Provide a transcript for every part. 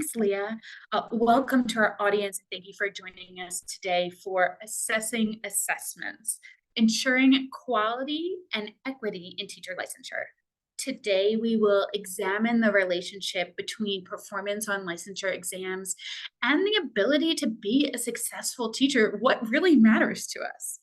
Thanks, Leah. Welcome to our audience. Thank you for joining us today for Assessing Assessments, Ensuring Quality and Equity in Teacher Licensure. Today, we will examine the relationship between performance on licensure exams and the ability to be a successful teacher, what really matters to us.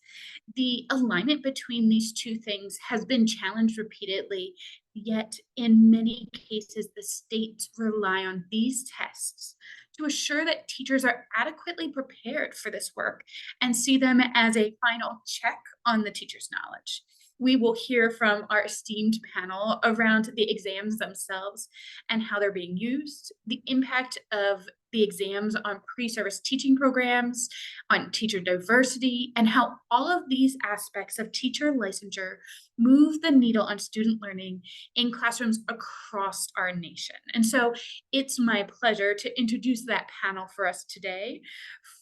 The alignment between these two things has been challenged repeatedly, yet in many cases, the states rely on these tests to assure that teachers are adequately prepared for this work and see them as a final check on the teacher's knowledge. We will hear from our esteemed panel around the exams themselves and how they're being used, the impact of the exams on pre-service teaching programs, on teacher diversity, and how all of these aspects of teacher licensure move the needle on student learning in classrooms across our nation. And so it's my pleasure to introduce that panel for us today.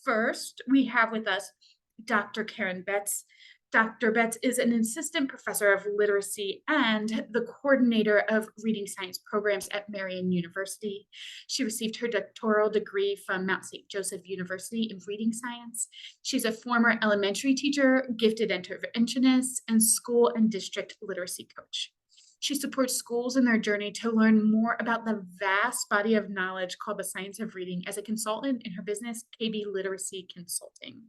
First, we have with us Dr. Karen Betts. Dr. Betts is an assistant professor of literacy and the coordinator of reading science programs at Marian University. She received her doctoral degree from Mount St. Joseph University in reading science. She's a former elementary teacher, gifted interventionist, and school and district literacy coach. She supports schools in their journey to learn more about the vast body of knowledge called the science of reading as a consultant in her business, KB Literacy Consulting.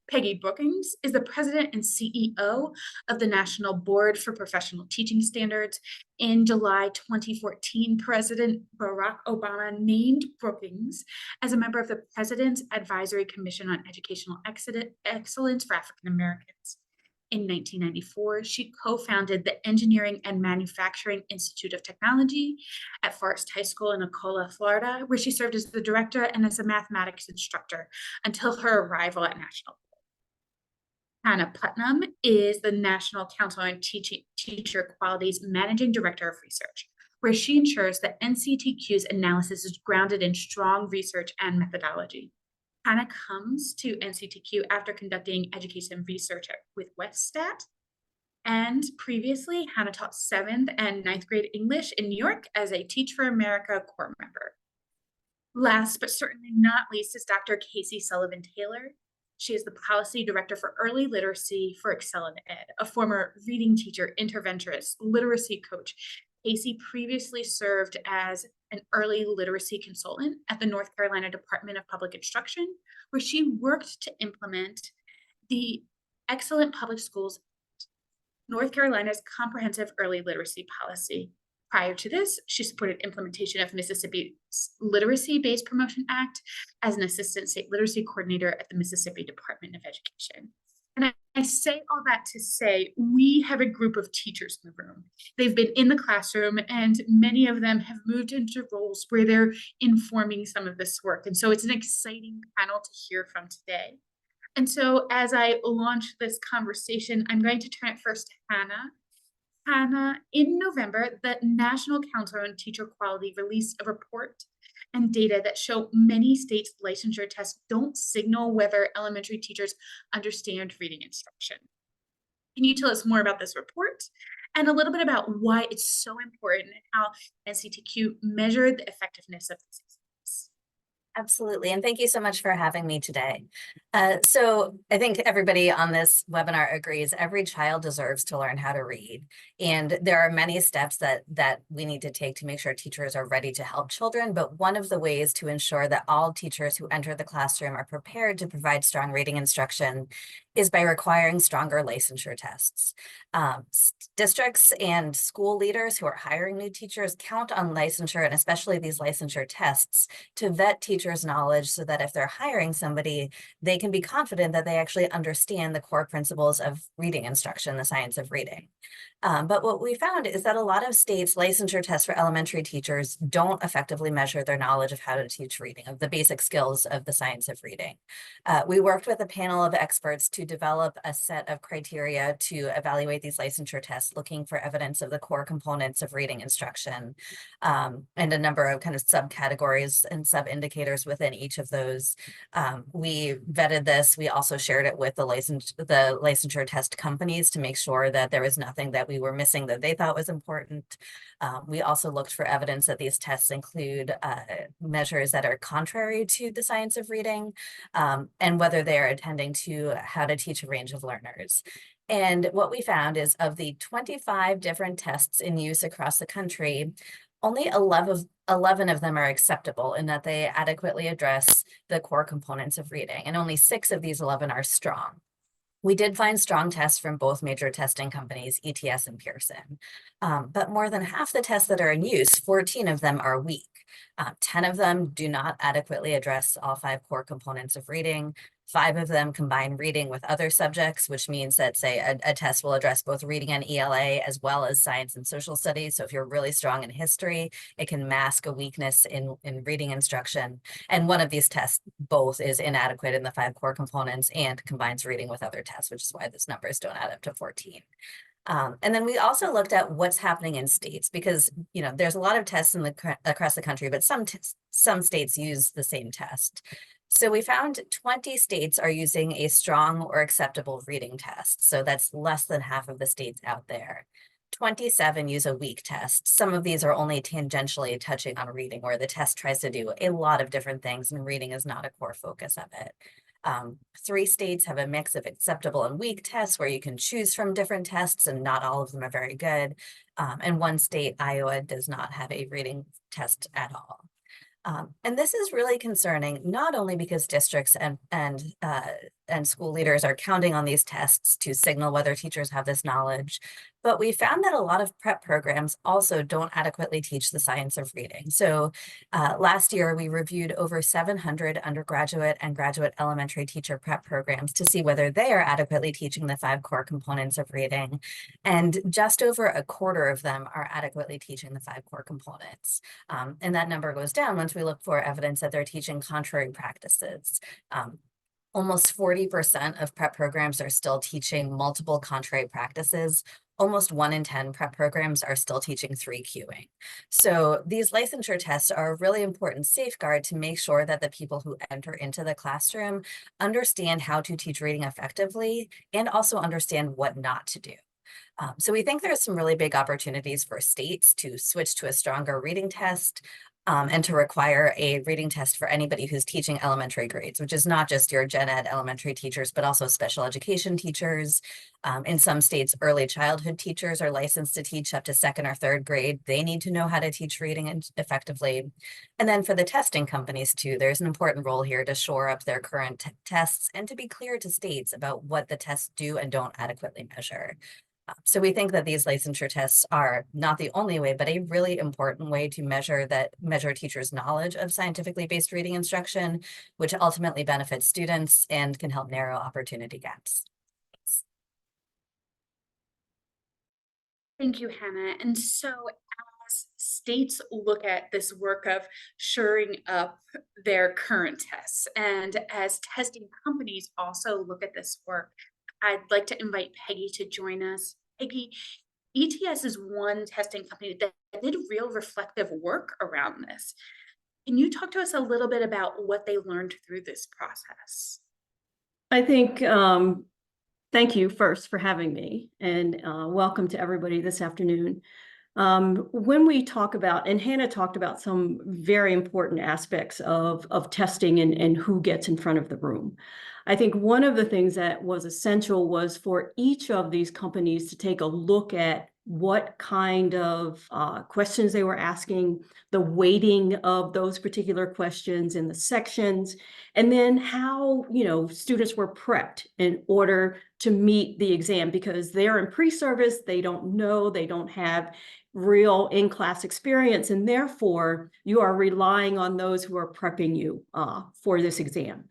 Peggy Brookings is the president and CEO of the National Board for Professional Teaching Standards. In July 2014, President Barack Obama named Brookings as a member of the President's Advisory Commission on Educational Excellence for African Americans. In 1994, she co-founded the Engineering and Manufacturing Institute of Technology at Forest High School in Ocala, Florida, where she served as the director and as a mathematics instructor until her arrival at National. Hannah Putnam is the National Council on Teacher Quality's Managing Director of Research, where she ensures that NCTQ's analysis is grounded in strong research and methodology. Hannah comes to NCTQ after conducting education research with Westat, and previously Hannah taught 7th and 9th grade English in New York as a Teach for America Corps member. Last but certainly not least is Dr. Casey Sullivan-Taylor. She is the policy director for early literacy for Excel in Ed, a former reading teacher, interventionist, literacy coach. Casey previously served as an early literacy consultant at the North Carolina Department of Public Instruction, where she worked to implement the Excellent Public Schools, North Carolina's comprehensive early literacy policy. Prior to this, she supported implementation of Mississippi's Literacy-Based Promotion Act as an assistant state literacy coordinator at the Mississippi Department of Education. And I say all that to say, we have a group of teachers in the room. They've been in the classroom, and many of them have moved into roles where they're informing some of this work. And so it's an exciting panel to hear from today. And so as I launch this conversation, I'm going to turn it first to Hannah. Hannah, in November, the National Council on Teacher Quality released a report and data that show many states' licensure tests don't signal whether elementary teachers understand reading instruction. Can you tell us more about this report and a little bit about why it's so important and how NCTQ measured the effectiveness of this exam? Absolutely. And thank you so much for having me today. So I think everybody on this webinar agrees every child deserves to learn how to read. And there are many steps that we need to take to make sure teachers are ready to help children. But one of the ways to ensure that all teachers who enter the classroom are prepared to provide strong reading instruction is by requiring stronger licensure tests. Districts and school leaders who are hiring new teachers count on licensure, and especially these licensure tests, to vet teachers' knowledge so that if they're hiring somebody, they can be confident that they actually understand the core principles of reading instruction, the science of reading. But what we found is that a lot of states' licensure tests for elementary teachers don't effectively measure their knowledge of how to teach reading, of the basic skills of the science of reading. We worked with a panel of experts to develop a set of criteria to evaluate these licensure tests, looking for evidence of the core components of reading instruction, and a number of kind of subcategories and sub-indicators within each of those. We vetted this. We also shared it with the licensure test companies to make sure that there was nothing that we were missing that they thought was important. We also looked for evidence that these tests include measures that are contrary to the science of reading, and whether they are attending to how to teach a range of learners. And what we found is of the 25 different tests in use across the country, only 11 of them are acceptable in that they adequately address the core components of reading, and only 6 of these 11 are strong. We did find strong tests from both major testing companies, ETS and Pearson, but more than half the tests that are in use, 14 of them are weak. 10 of them do not adequately address all 5 core components of reading. 5 of them combine reading with other subjects, which means that, say, a test will address both reading and ELA as well as science and social studies. So if you're really strong in history, it can mask a weakness in reading instruction. And one of these tests both is inadequate in the 5 core components and combines reading with other tests, which is why those numbers don't add up to 14. And then we also looked at what's happening in states, because there's a lot of tests across the country, but some states use the same test. So we found 20 states are using a strong or acceptable reading test. So that's less than half of the states out there. 27 use a weak test. Some of these are only tangentially touching on reading, where the test tries to do a lot of different things and reading is not a core focus of it. 3 states have a mix of acceptable and weak tests where you can choose from different tests, and not all of them are very good. And 1 state, Iowa, does not have a reading test at all. And this is really concerning, not only because districts and school leaders are counting on these tests to signal whether teachers have this knowledge, but we found that a lot of prep programs also don't adequately teach the science of reading. So last year, we reviewed over 700 undergraduate and graduate elementary teacher prep programs to see whether they are adequately teaching the 5 core components of reading. And just over a quarter of them are adequately teaching the 5 core components. And that number goes down once we look for evidence that they're teaching contrary practices. Almost 40% of prep programs are still teaching multiple contrary practices. Almost 1 in 10 prep programs are still teaching 3Qing. So these licensure tests are a really important safeguard to make sure that the people who enter into the classroom understand how to teach reading effectively and also understand what not to do. So we think there's some really big opportunities for states to switch to a stronger reading test, and to require a reading test for anybody who's teaching elementary grades, which is not just your gen ed elementary teachers, but also special education teachers. In some states, early childhood teachers are licensed to teach up to 2nd or 3rd grade. They need to know how to teach reading effectively. And then for the testing companies too, there's an important role here to shore up their current tests and to be clear to states about what the tests do and don't adequately measure. So we think that these licensure tests are not the only way, but a really important way to measure teachers' knowledge of scientifically based reading instruction, which ultimately benefits students and can help narrow opportunity gaps. Thanks. Thank you, Hannah. And so as states look at this work of shoring up their current tests, and as testing companies also look at this work, I'd like to invite Peggy to join us. Peggy, ETS is one testing company that did real reflective work around this. Can you talk to us a little bit about what they learned through this process? I think, thank you first for having me, and welcome to everybody this afternoon. When we talk about, and Hannah talked about some very important aspects of testing and who gets in front of the room. I think one of the things that was essential was for each of these companies to take a look at what kind of questions they were asking, the weighting of those particular questions in the sections, and then how, students were prepped in order to meet the exam, because they're in pre-service, they don't know, they don't have real in-class experience, and therefore you are relying on those who are prepping you for this exam.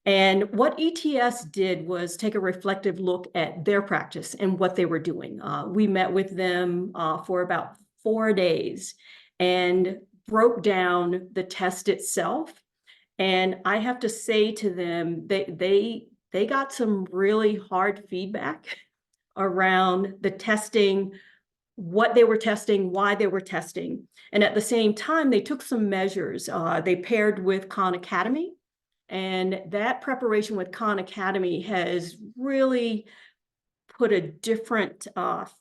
And what ETS did was take a reflective look at their practice and what they were doing. We met with them for about 4 days and broke down the test itself. And I have to say to them, they got some really hard feedback around the testing, what they were testing, why they were testing. And at the same time, they took some measures. They paired with Khan Academy. And that preparation with Khan Academy has really put a different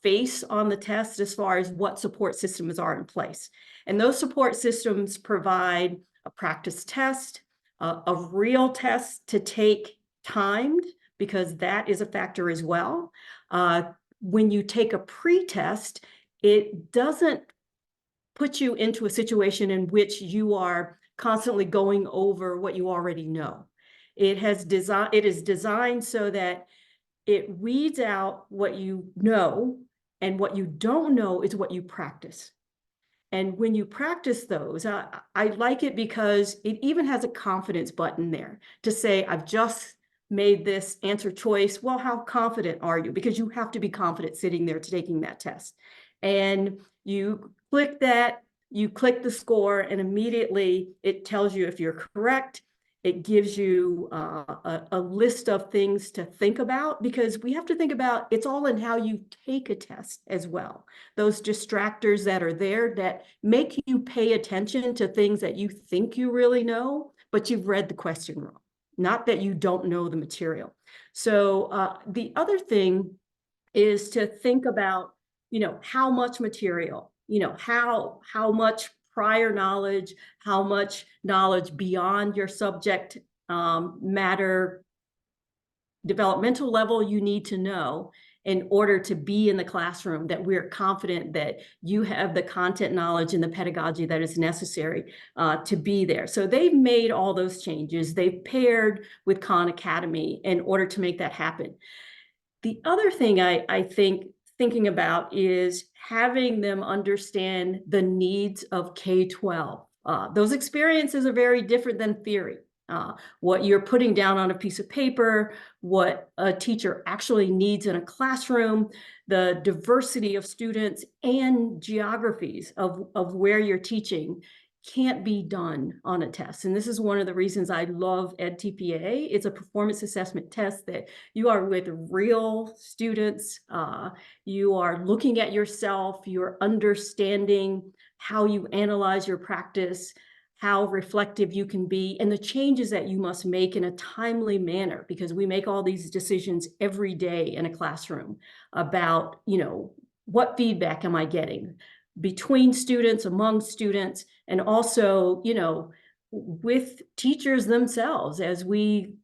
face on the test as far as what support systems are in place. And those support systems provide a practice test, a real test to take timed, because that is a factor as well. When you take a pre-test, it doesn't put you into a situation in which you are constantly going over what you already know. It is designed so that it weeds out what you know, and what you don't know is what you practice. And when you practice those, I like it because it even has a confidence button there to say, I've just made this answer choice. Well, how confident are you? Because you have to be confident sitting there taking that test. And you click that, you click the score, and immediately it tells you if you're correct. It gives you a list of things to think about, because we have to think about it's all in how you take a test as well. Those distractors that are there that make you pay attention to things that you think you really know, but you've read the question wrong, not that you don't know the material. So the other thing is to think about, how much material, how much prior knowledge, how much knowledge beyond your subject matter developmental level you need to know in order to be in the classroom, that we're confident that you have the content knowledge and the pedagogy that is necessary to be there. So they've made all those changes. They've paired with Khan Academy in order to make that happen. The other thing I think thinking about is having them understand the needs of K-12. Those experiences are very different than theory. What you're putting down on a piece of paper, what a teacher actually needs in a classroom, the diversity of students and geographies of where you're teaching can't be done on a test. And this is one of the reasons I love EdTPA. It's a performance assessment test that you are with real students. You are looking at yourself, you're understanding how you analyze your practice, how reflective you can be, and the changes that you must make in a timely manner, because we make all these decisions every day in a classroom about, what feedback am I getting between students, among students, and also, with teachers themselves as we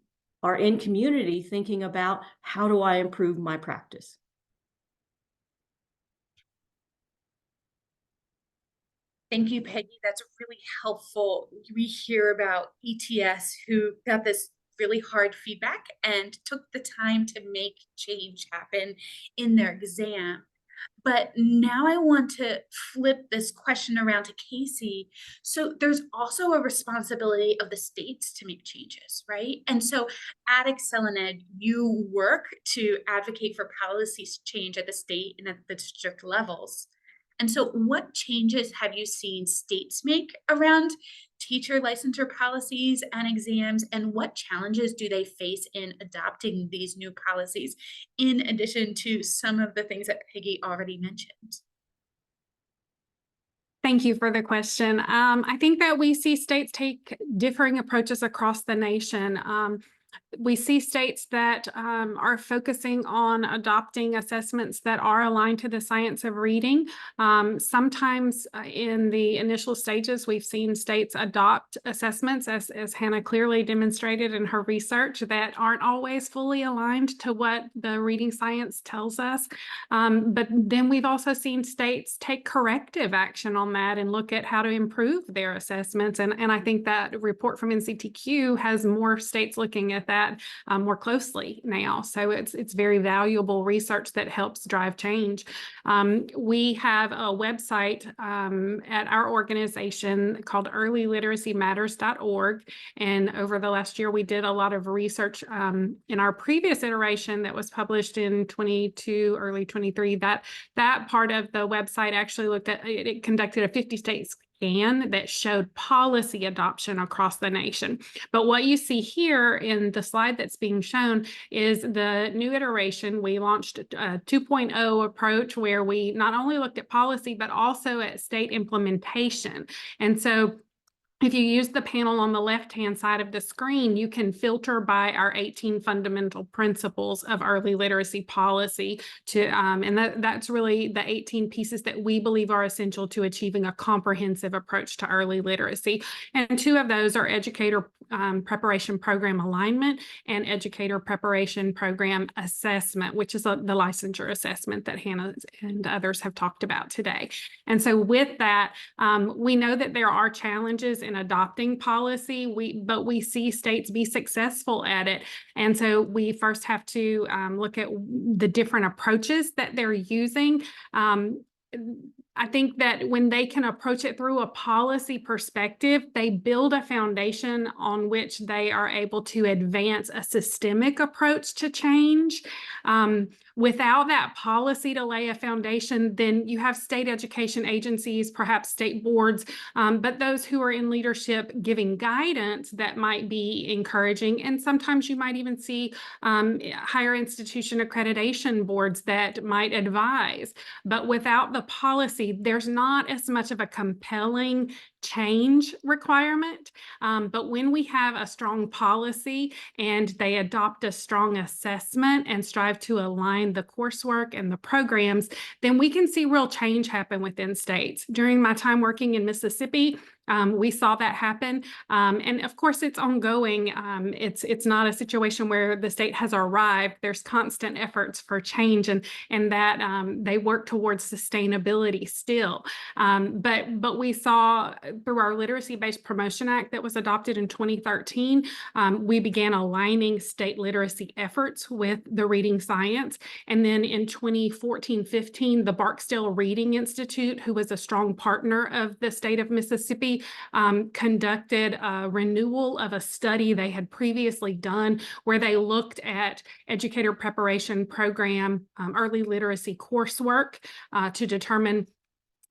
are in community thinking about how do I improve my practice. Thank you, Peggy. That's really helpful. We hear about ETS who got this really hard feedback and took the time to make change happen in their exam. But now I want to flip this question around to Casey. So there's also a responsibility of the states to make changes, right? And so at ExcelinEd, you work to advocate for policy change at the state and at the district levels. And so what changes have you seen states make around teacher licensure policies and exams, and what challenges do they face in adopting these new policies, in addition to some of the things that Peggy already mentioned? Thank you for the question. I think that we see states take differing approaches across the nation. We see states that are focusing on adopting assessments that are aligned to the science of reading. Sometimes in the initial stages, we've seen states adopt assessments, as Hannah clearly demonstrated in her research, that aren't always fully aligned to what the reading science tells us. But then we've also seen states take corrective action on that and look at how to improve their assessments. And I think that report from NCTQ has more states looking at that more closely now. So it's very valuable research that helps drive change. We have a website at our organization called earlyliteracymatters.org. And over the last year, we did a lot of research in our previous iteration that was published in 22, early 23. That part of the website actually looked at, it conducted a 50-state scan that showed policy adoption across the nation. But what you see here in the slide that's being shown is the new iteration. We launched a 2.0 approach where we not only looked at policy, but also at state implementation. And so If you use the panel on the left-hand side of the screen, you can filter by our 18 fundamental principles of early literacy policy and that's really the 18 pieces that we believe are essential to achieving a comprehensive approach to early literacy. And 2 of those are educator preparation program alignment and educator preparation program assessment, which is the licensure assessment that Hannah and others have talked about today. And so with that, we know that there are challenges in adopting policy, but we see states be successful at it. And so we first have to look at the different approaches that they're using. I think that when they can approach it through a policy perspective, they build a foundation on which they are able to advance a systemic approach to change. Without that policy to lay a foundation, then you have state education agencies, perhaps state boards, but those who are in leadership giving guidance that might be encouraging. And sometimes you might even see higher institution accreditation boards that might advise. But without the policy, there's not as much of a compelling change requirement. But when we have a strong policy and they adopt a strong assessment and strive to align the coursework and the programs, then we can see real change happen within states. During my time working in Mississippi, we saw that happen. And of course, it's ongoing. It's not a situation where the state has arrived. There's constant efforts for change and that they work towards sustainability still. But we saw through our Literacy-Based Promotion Act that was adopted in 2013, we began aligning state literacy efforts with the reading science. And then in 2014-15, the Barksdale Reading Institute, who was a strong partner of the state of Mississippi, conducted a renewal of a study they had previously done where they looked at educator preparation program, early literacy coursework to determine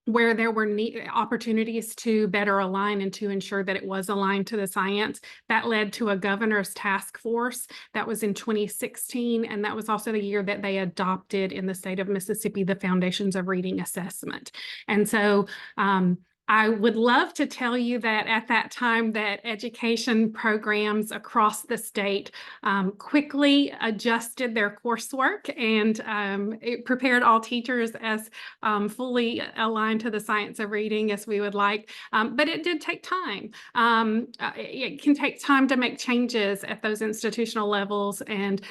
where there were opportunities to better align and to ensure that it was aligned to the science. That led to a governor's task force that was in 2016, and that was also the year that they adopted in the state of Mississippi the Foundations of Reading Assessment. And so I would love to tell you that at that time that education programs across the state quickly adjusted their coursework and it prepared all teachers as fully aligned to the science of reading as we would like. But it did take time. It can take time to make changes at those institutional levels. And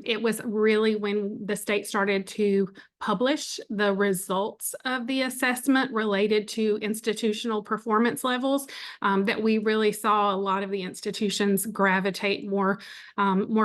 it was really when the state started to publish the results of the assessment related to institutional performance levels that we really saw a lot of the institutions gravitate more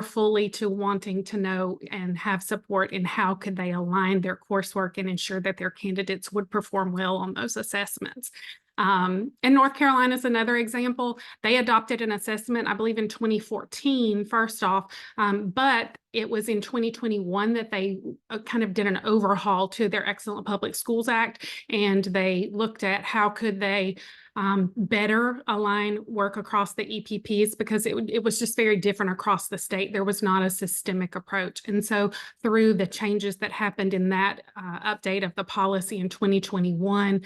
fully to wanting to know and have support in how could they align their coursework and ensure that their candidates would perform well on those assessments. And North Carolina is another example. They adopted an assessment, I believe, in 2014, first off, but it was in 2021 that they kind of did an overhaul to their Excellent Public Schools Act, and they looked at how could they better align work across the EPPs because it was just very different across the state. There was not a systemic approach. And so through the changes that happened in that update of the policy in 2021,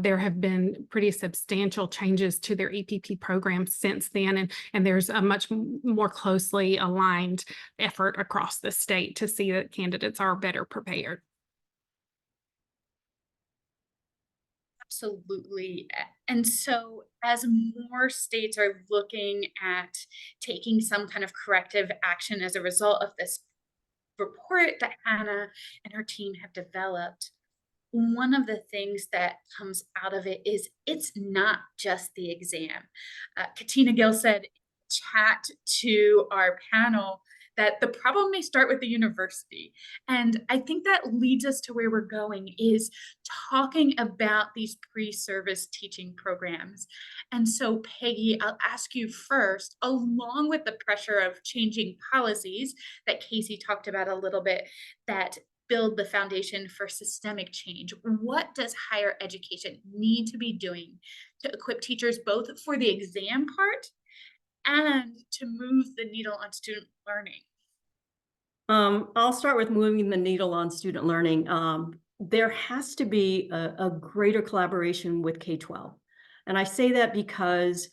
there have been pretty substantial changes to their EPP program since then. And there's a much more closely aligned effort across the state to see that candidates are better prepared. Absolutely. And so as more states are looking at taking some kind of corrective action as a result of this report that Hannah and her team have developed, one of the things that comes out of it is it's not just the exam. Katina Gill said in chat to our panel that the problem may start with the university. And I think that leads us to where we're going is talking about these pre-service teaching programs. And so Peggy, I'll ask you first, along with the pressure of changing policies that Casey talked about a little bit, that build the foundation for systemic change, what does higher education need to be doing to equip teachers both for the exam part and to move the needle on student learning? I'll start with moving the needle on student learning. There has to be a greater collaboration with K-12. And I say that because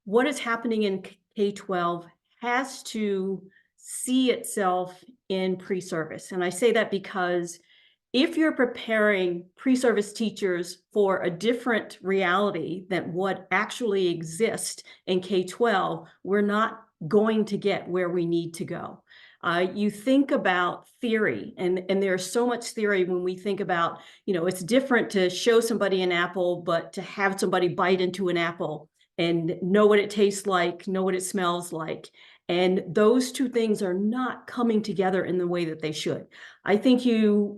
what is happening in K-12 has to see itself in pre-service. And I say that because if you're preparing pre-service teachers for a different reality than what actually exists in K-12, we're not going to get where we need to go. You think about theory, and there's so much theory when we think about, it's different to show somebody an apple, but to have somebody bite into an apple and know what it tastes like, know what it smells like. And those two things are not coming together in the way that they should. I think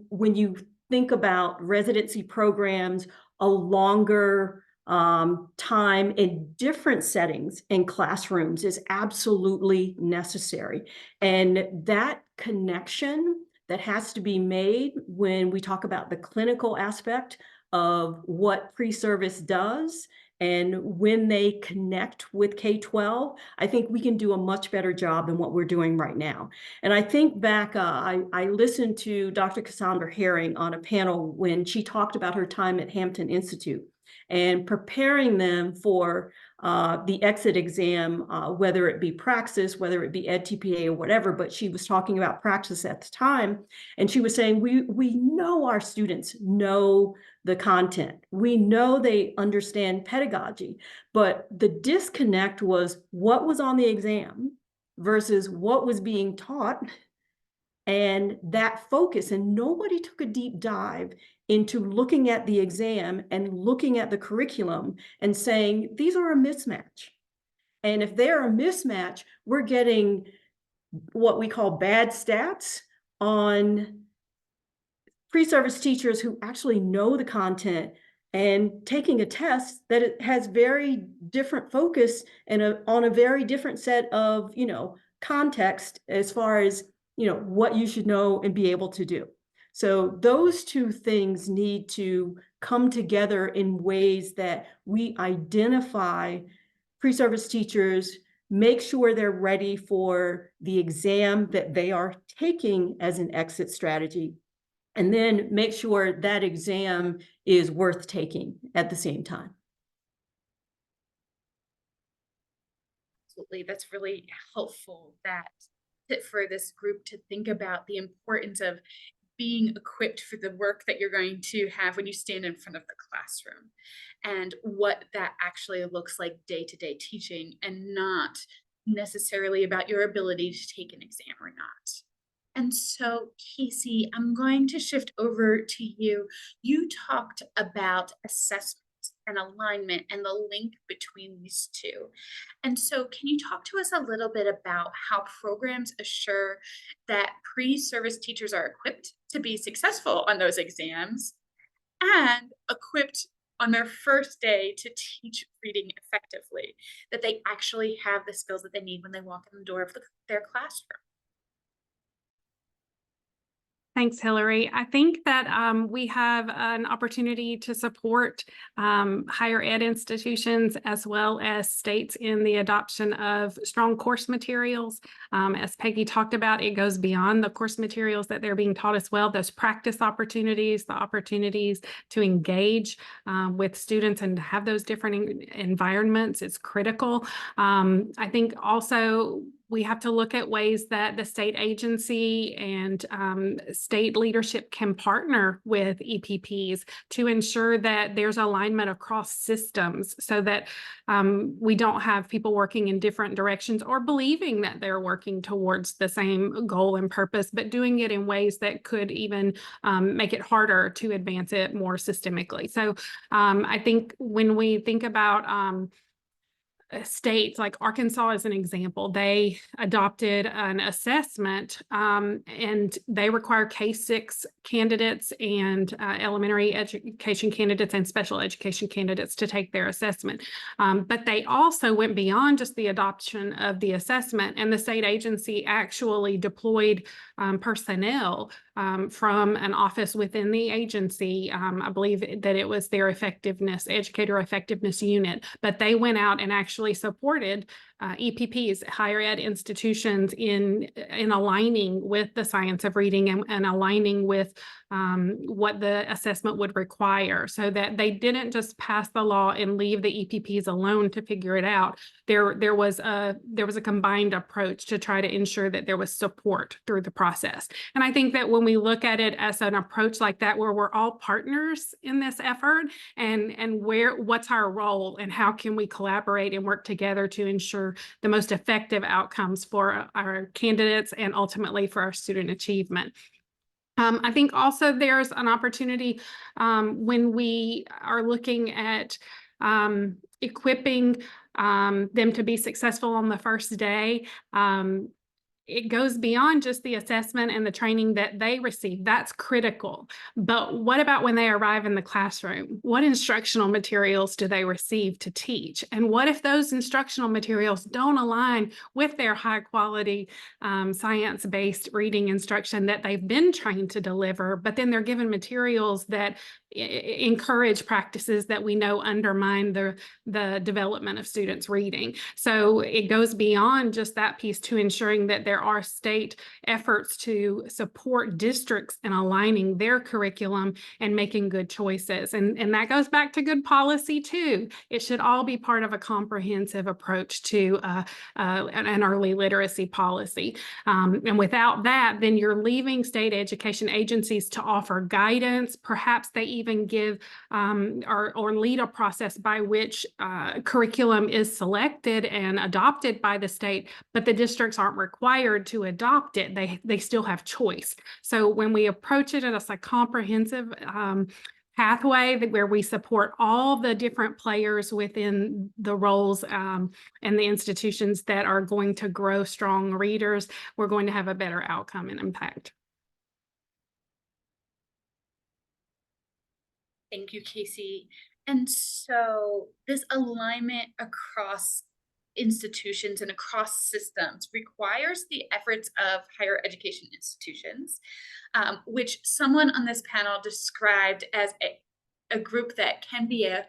when you think about residency programs, a longer time in different settings in classrooms is absolutely necessary. And that connection that has to be made when we talk about the clinical aspect of what pre-service does, and when they connect with K-12, I think we can do a much better job than what we're doing right now. And I think back, I listened to Dr. Cassandra Herring on a panel when she talked about her time at Hampton Institute and preparing them for the exit exam, whether it be Praxis, whether it be EdTPA or whatever, but she was talking about Praxis at the time. And she was saying, we know our students know the content. We know they understand pedagogy, but the disconnect was what was on the exam versus what was being taught, and that focus. And nobody took a deep dive into looking at the exam and looking at the curriculum and saying, these are a mismatch. And if they're a mismatch, we're getting what we call bad stats on pre-service teachers who actually know the content and taking a test that it has very different focus and on a very different set of, context as far as, what you should know and be able to do. So those two things need to come together in ways that we identify pre-service teachers, make sure they're ready for the exam that they are taking as an exit strategy, and then make sure that exam is worth taking at the same time. Absolutely, that's really helpful for this group to think about the importance of being equipped for the work that you're going to have when you stand in front of the classroom, and what that actually looks like day-to-day teaching, and not necessarily about your ability to take an exam or not. And so, Casey, I'm going to shift over to you. You talked about assessment and alignment and the link between these two. And so can you talk to us a little bit about how programs assure that pre-service teachers are equipped to be successful on those exams and equipped on their first day to teach reading effectively, that they actually have the skills that they need when they walk in the door of their classroom? Thanks, Hillary. I think that we have an opportunity to support higher ed institutions as well as states in the adoption of strong course materials. As Peggy talked about, it goes beyond the course materials that they're being taught as well. Those practice opportunities, the opportunities to engage with students and have those different environments is critical. I think also we have to look at ways that the state agency and state leadership can partner with EPPs to ensure that there's alignment across systems, so that we don't have people working in different directions or believing that they're working towards the same goal and purpose, but doing it in ways that could even make it harder to advance it more systemically. So I think when we think about states like Arkansas as an example, they adopted an assessment and they require K-6 candidates and elementary education candidates and special education candidates to take their assessment. But they also went beyond just the adoption of the assessment, and the state agency actually deployed personnel from an office within the agency. I believe that it was their educator effectiveness unit, but they went out and actually supported EPPs, higher ed institutions, in aligning with the science of reading and aligning with what the assessment would require, so that they didn't just pass the law and leave the EPPs alone to figure it out. There was a combined approach to try to ensure that there was support through the process. And I think that when we look at it as an approach like that, where we're all partners in this effort, and what's our role and how can we collaborate and work together to ensure the most effective outcomes for our candidates and ultimately for our student achievement. I think also there's an opportunity when we are looking at equipping them to be successful on the first day. It goes beyond just the assessment and the training that they receive. That's critical. But what about when they arrive in the classroom? What instructional materials do they receive to teach? And what if those instructional materials don't align with their high quality science-based reading instruction that they've been trained to deliver, but then they're given materials that encourage practices that we know undermine the development of students' reading. So it goes beyond just that piece to ensuring that there are state efforts to support districts in aligning their curriculum and making good choices. And that goes back to good policy too. It should all be part of a comprehensive approach to an early literacy policy. And without that, then you're leaving state education agencies to offer guidance. Perhaps they even give or lead a process by which curriculum is selected and adopted by the state, but the districts aren't required to adopt it. They still have choice. So when we approach it as a comprehensive pathway where we support all the different players within the roles and the institutions that are going to grow strong readers, we're going to have a better outcome and impact. Thank you, Casey. And so this alignment across institutions and across systems requires the efforts of higher education institutions, which someone on this panel described as a group that can be a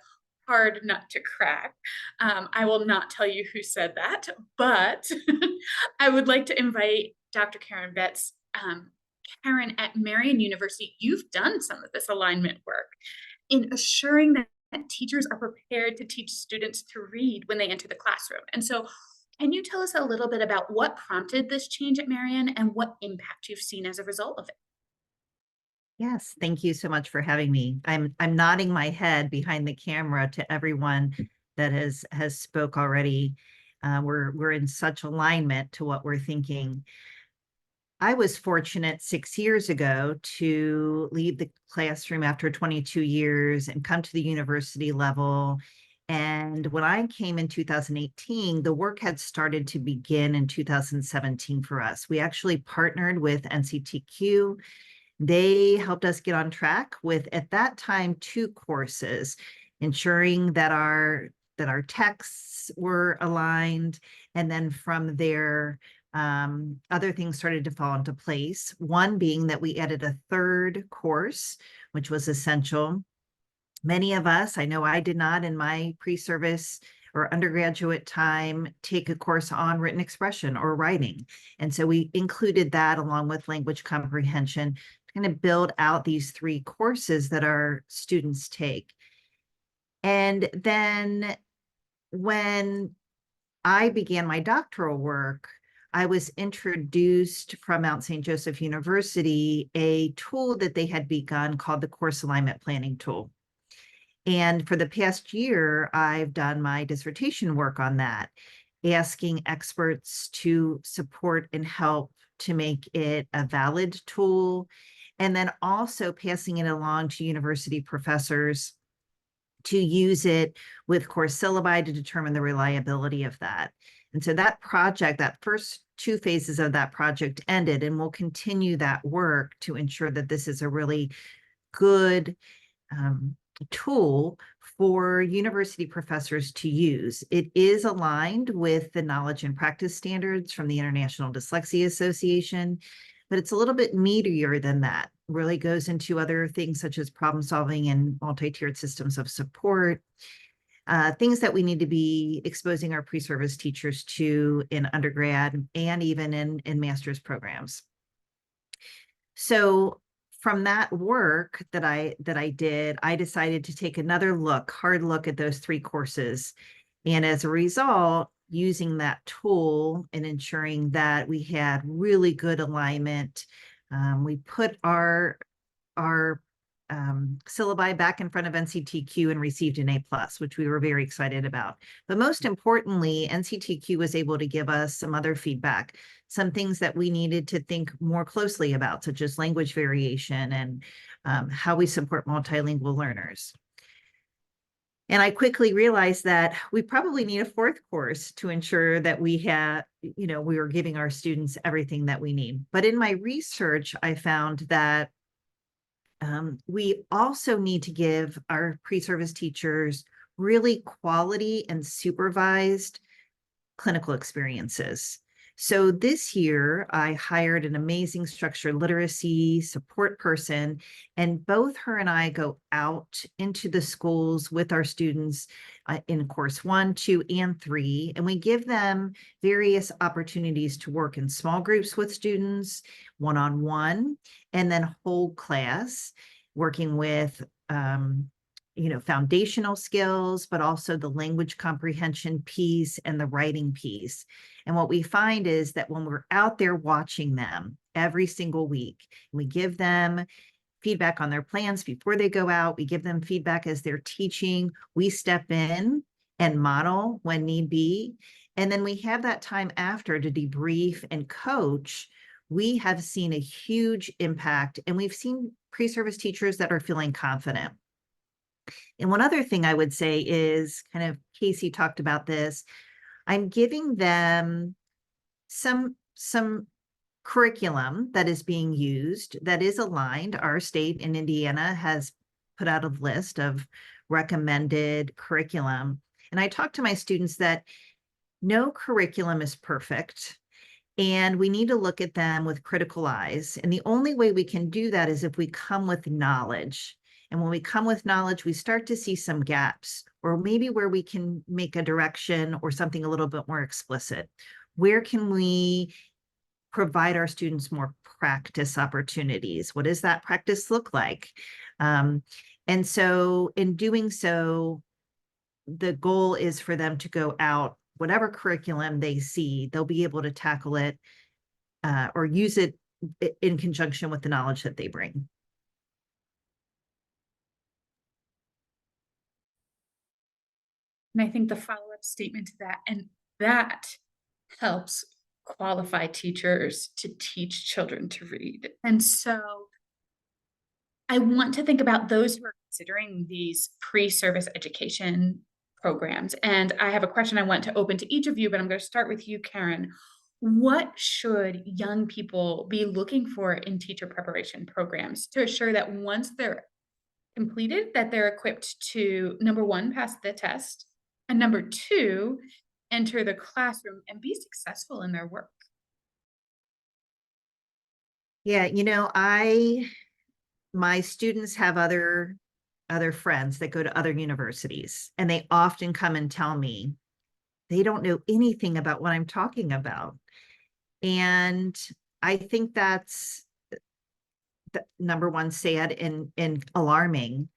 hard nut to crack. I will not tell you who said that, but I would like to invite Dr. Karen Betts. Karen, at Marian University, you've done some of this alignment work in assuring that teachers are prepared to teach students to read when they enter the classroom. And so can you tell us a little bit about what prompted this change at Marian and what impact you've seen as a result of it? Yes, thank you so much for having me. I'm nodding my head behind the camera to everyone that has spoke already. We're in such alignment to what we're thinking. I was fortunate 6 years ago to leave the classroom after 22 years and come to the university level. And when I came in 2018, the work had started to begin in 2017 for us. We actually partnered with NCTQ. They helped us get on track with, at that time, 2 courses, ensuring that our texts were aligned. And then from there, other things started to fall into place. One being that we added a 3rd course, which was essential. Many of us, I know I did not in my pre-service or undergraduate time, take a course on written expression or writing. And so we included that along with language comprehension to kind of build out these 3 courses that our students take. And then when I began my doctoral work, I was introduced from Mount St. Joseph University a tool that they had begun called the Course Alignment Planning Tool. And for the past year, I've done my dissertation work on that, asking experts to support and help to make it a valid tool, and then also passing it along to university professors to use it with course syllabi to determine the reliability of that. And so that project, that first 2 phases of that project ended, and we'll continue that work to ensure that this is a really good tool for university professors to use. It is aligned with the knowledge and practice standards from the International Dyslexia Association. but it's a little bit meatier than that. Really goes into other things such as problem solving and multi-tiered systems of support, things that we need to be exposing our pre-service teachers to in undergrad and even in master's programs. So from that work that I did, I decided to take another hard look at those 3 courses. And as a result, using that tool and ensuring that we had really good alignment, we put our syllabi back in front of NCTQ and received an A+, which we were very excited about. But most importantly, NCTQ was able to give us some other feedback, some things that we needed to think more closely about, such as language variation and how we support multilingual learners. And I quickly realized that we probably need a 4th course to ensure that we were giving our students everything that we need. But in my research, I found that we also need to give our pre-service teachers really quality and supervised clinical experiences. So this year, I hired an amazing structured literacy support person, and both her and I go out into the schools with our students in course 1, 2, and 3, and we give them various opportunities to work in small groups with students, one-on-one, and then whole class, working with foundational skills, but also the language comprehension piece and the writing piece. And what we find is that when we're out there watching them every single week, we give them feedback on their plans before they go out, we give them feedback as they're teaching, we step in and model when need be. And then we have that time after to debrief and coach. We have seen a huge impact, and we've seen pre-service teachers that are feeling confident. And one other thing I would say is, kind of Casey talked about this, I'm giving them some curriculum that is being used that is aligned. Our state in Indiana has put out a list of recommended curriculum. And I talk to my students that no curriculum is perfect, and we need to look at them with critical eyes. And the only way we can do that is if we come with knowledge. And when we come with knowledge, we start to see some gaps, or maybe where we can make a direction or something a little bit more explicit. Where can we provide our students more practice opportunities? What does that practice look like? And so in doing so, the goal is for them to go out, whatever curriculum they see, they'll be able to tackle it or use it in conjunction with the knowledge that they bring. And I think the follow-up statement to that, and that helps qualify teachers to teach children to read. And so I want to think about those who are considering these pre-service education programs. And I have a question I want to open to each of you, but I'm going to start with you, Karen. What should young people be looking for in teacher preparation programs to assure that once they're completed, that they're equipped to, number 1, pass the test, and number 2, enter the classroom and be successful in their work? Yeah, my students have other friends that go to other universities, and they often come and tell me they don't know anything about what I'm talking about. And I think that's number 1, sad and alarming.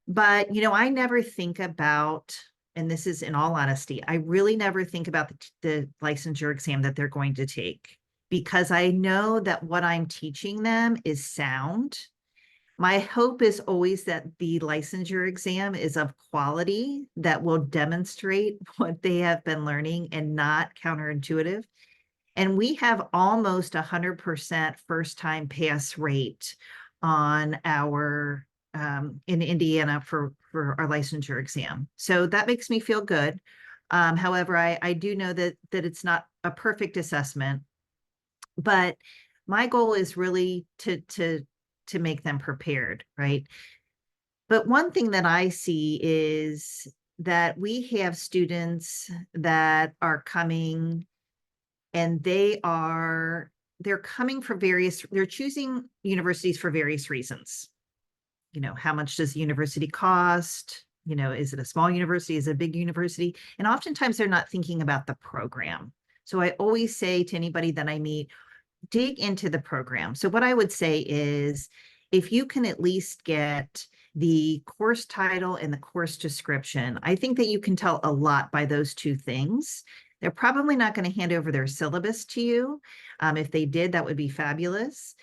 But, I never think about, and this is in all honesty, I really never think about the licensure exam that they're going to take, because I know that what I'm teaching them is sound. My hope is always that the licensure exam is of quality that will demonstrate what they have been learning and not counterintuitive. And we have almost 100% first-time pass rate on our in Indiana for our licensure exam. So that makes me feel good. However, I do know that it's not a perfect assessment, but my goal is really to make them prepared, right? But one thing that I see is that we have students that are coming and they are they're coming for they're choosing universities for various reasons. You know, how much does the university cost? You know, is it a small university? Is it a big university? And oftentimes they're not thinking about the program. So I always say to anybody that I meet, dig into the program. So what I would say is, if you can at least get the course title and the course description, I think that you can tell a lot by those two things. They're probably not going to hand over their syllabus to you. If they did, that would be fabulous.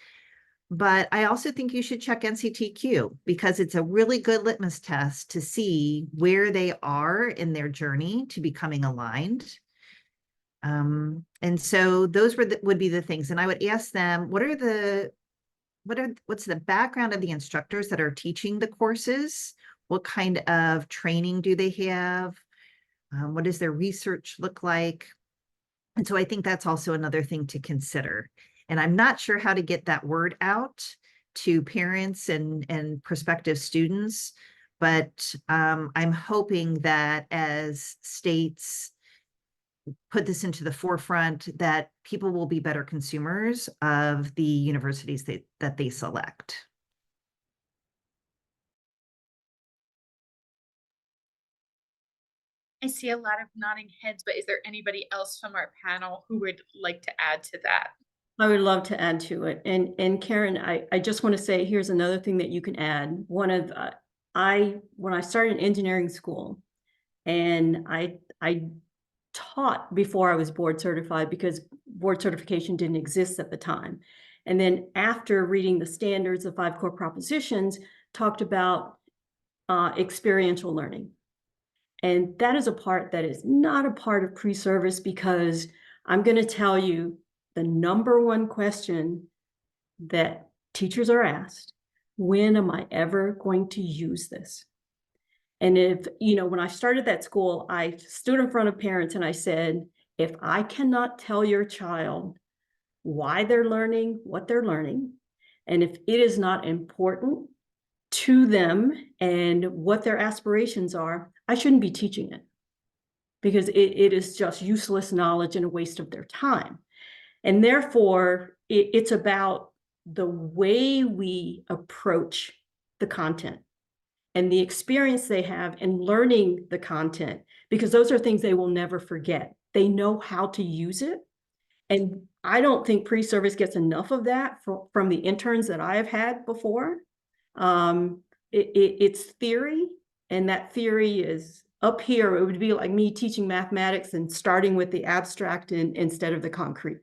But I also think you should check NCTQ, because it's a really good litmus test to see where they are in their journey to becoming aligned. And so those would be the things. And I would ask them, what's the background of the instructors that are teaching the courses? What kind of training do they have? What does their research look like? And so I think that's also another thing to consider. And I'm not sure how to get that word out to parents and prospective students, but I'm hoping that as states put this into the forefront, that people will be better consumers of the universities that they select. I see a lot of nodding heads, but is there anybody else from our panel who would like to add to that? I would love to add to it. And Karen, I just want to say, here's another thing that you can add. When I started in engineering school, and I taught before I was board certified, because board certification didn't exist at the time. And then after reading the standards, the 5 core propositions talked about experiential learning. And that is a part that is not a part of pre-service, because I'm going to tell you the number one question that teachers are asked: when am I ever going to use this? And if, when I started that school, I stood in front of parents and I said, if I cannot tell your child why they're learning what they're learning, and if it is not important to them and what their aspirations are, I shouldn't be teaching it, because it is just useless knowledge and a waste of their time. And therefore, it's about the way we approach the content and the experience they have in learning the content, because those are things they will never forget. They know how to use it. And I don't think pre-service gets enough of that from the interns that I have had before. It's theory, and that theory is up here. It would be like me teaching mathematics and starting with the abstract instead of the concrete.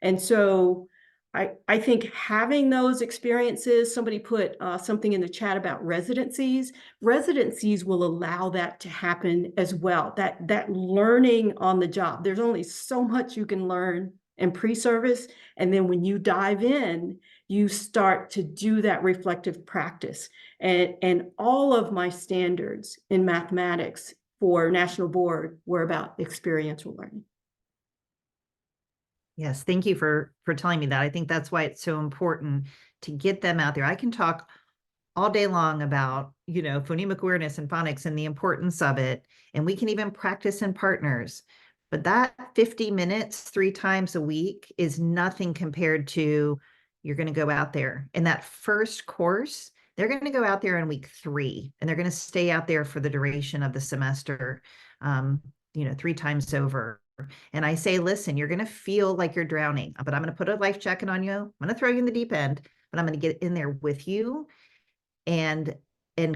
And so I think having those experiences, somebody put something in the chat about residencies. Residencies will allow that to happen as well. That learning on the job. There's only so much you can learn in pre-service. And then when you dive in, you start to do that reflective practice. And all of my standards in mathematics for National Board were about experiential learning. Yes, thank you for telling me that. I think that's why it's so important to get them out there. I can talk all day long about, phonemic awareness and phonics and the importance of it. And we can even practice in partners. But that 50 minutes 3 times a week is nothing compared to, you're going to go out there. In that first course, they're going to go out there in week 3, and they're going to stay out there for the duration of the semester, 3 times over. And I say, listen, you're going to feel like you're drowning, but I'm going to put a life jacket on you. I'm going to throw you in the deep end, but I'm going to get in there with you and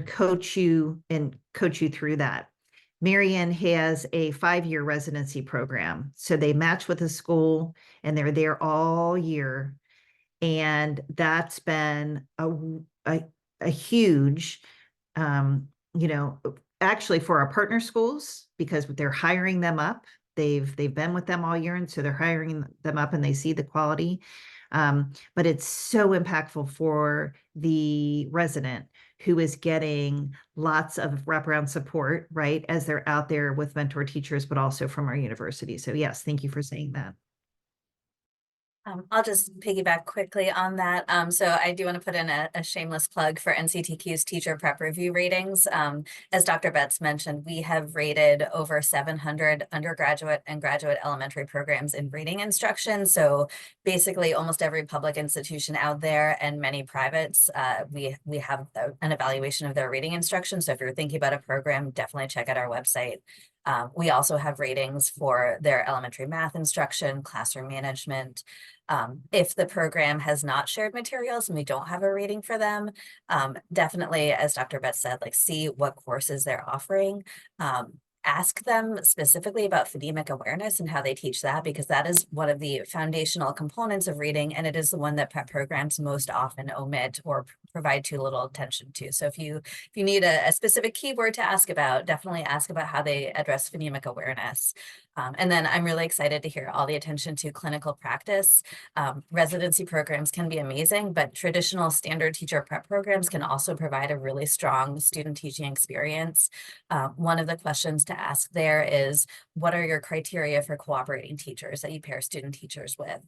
coach you through that. Marianne has a 5-year residency program. So they match with a school and they're there all year. And that's been a huge, actually for our partner schools, because they're hiring them up. They've been with them all year, and so they're hiring them up and they see the quality. But it's so impactful for the resident who is getting lots of wraparound support, right, as they're out there with mentor teachers, but also from our university. So yes, thank you for saying that. I'll just piggyback quickly on that. So I do want to put in a shameless plug for NCTQ's teacher prep review ratings. As Dr. Betts mentioned, we have rated over 700 undergraduate and graduate elementary programs in reading instruction. So basically almost every public institution out there and many privates, we have an evaluation of their reading instruction. So if you're thinking about a program, definitely check out our website. We also have ratings for their elementary math instruction, classroom management. If the program has not shared materials and we don't have a rating for them, definitely, as Dr. Betts said, like see what courses they're offering. Ask them specifically about phonemic awareness and how they teach that, because that is one of the foundational components of reading, and it is the one that prep programs most often omit or provide too little attention to. So if you need a specific keyword to ask about, definitely ask about how they address phonemic awareness. And then I'm really excited to hear all the attention to clinical practice. Residency programs can be amazing, but traditional standard teacher prep programs can also provide a really strong student teaching experience. One of the questions to ask there is, what are your criteria for cooperating teachers that you pair student teachers with?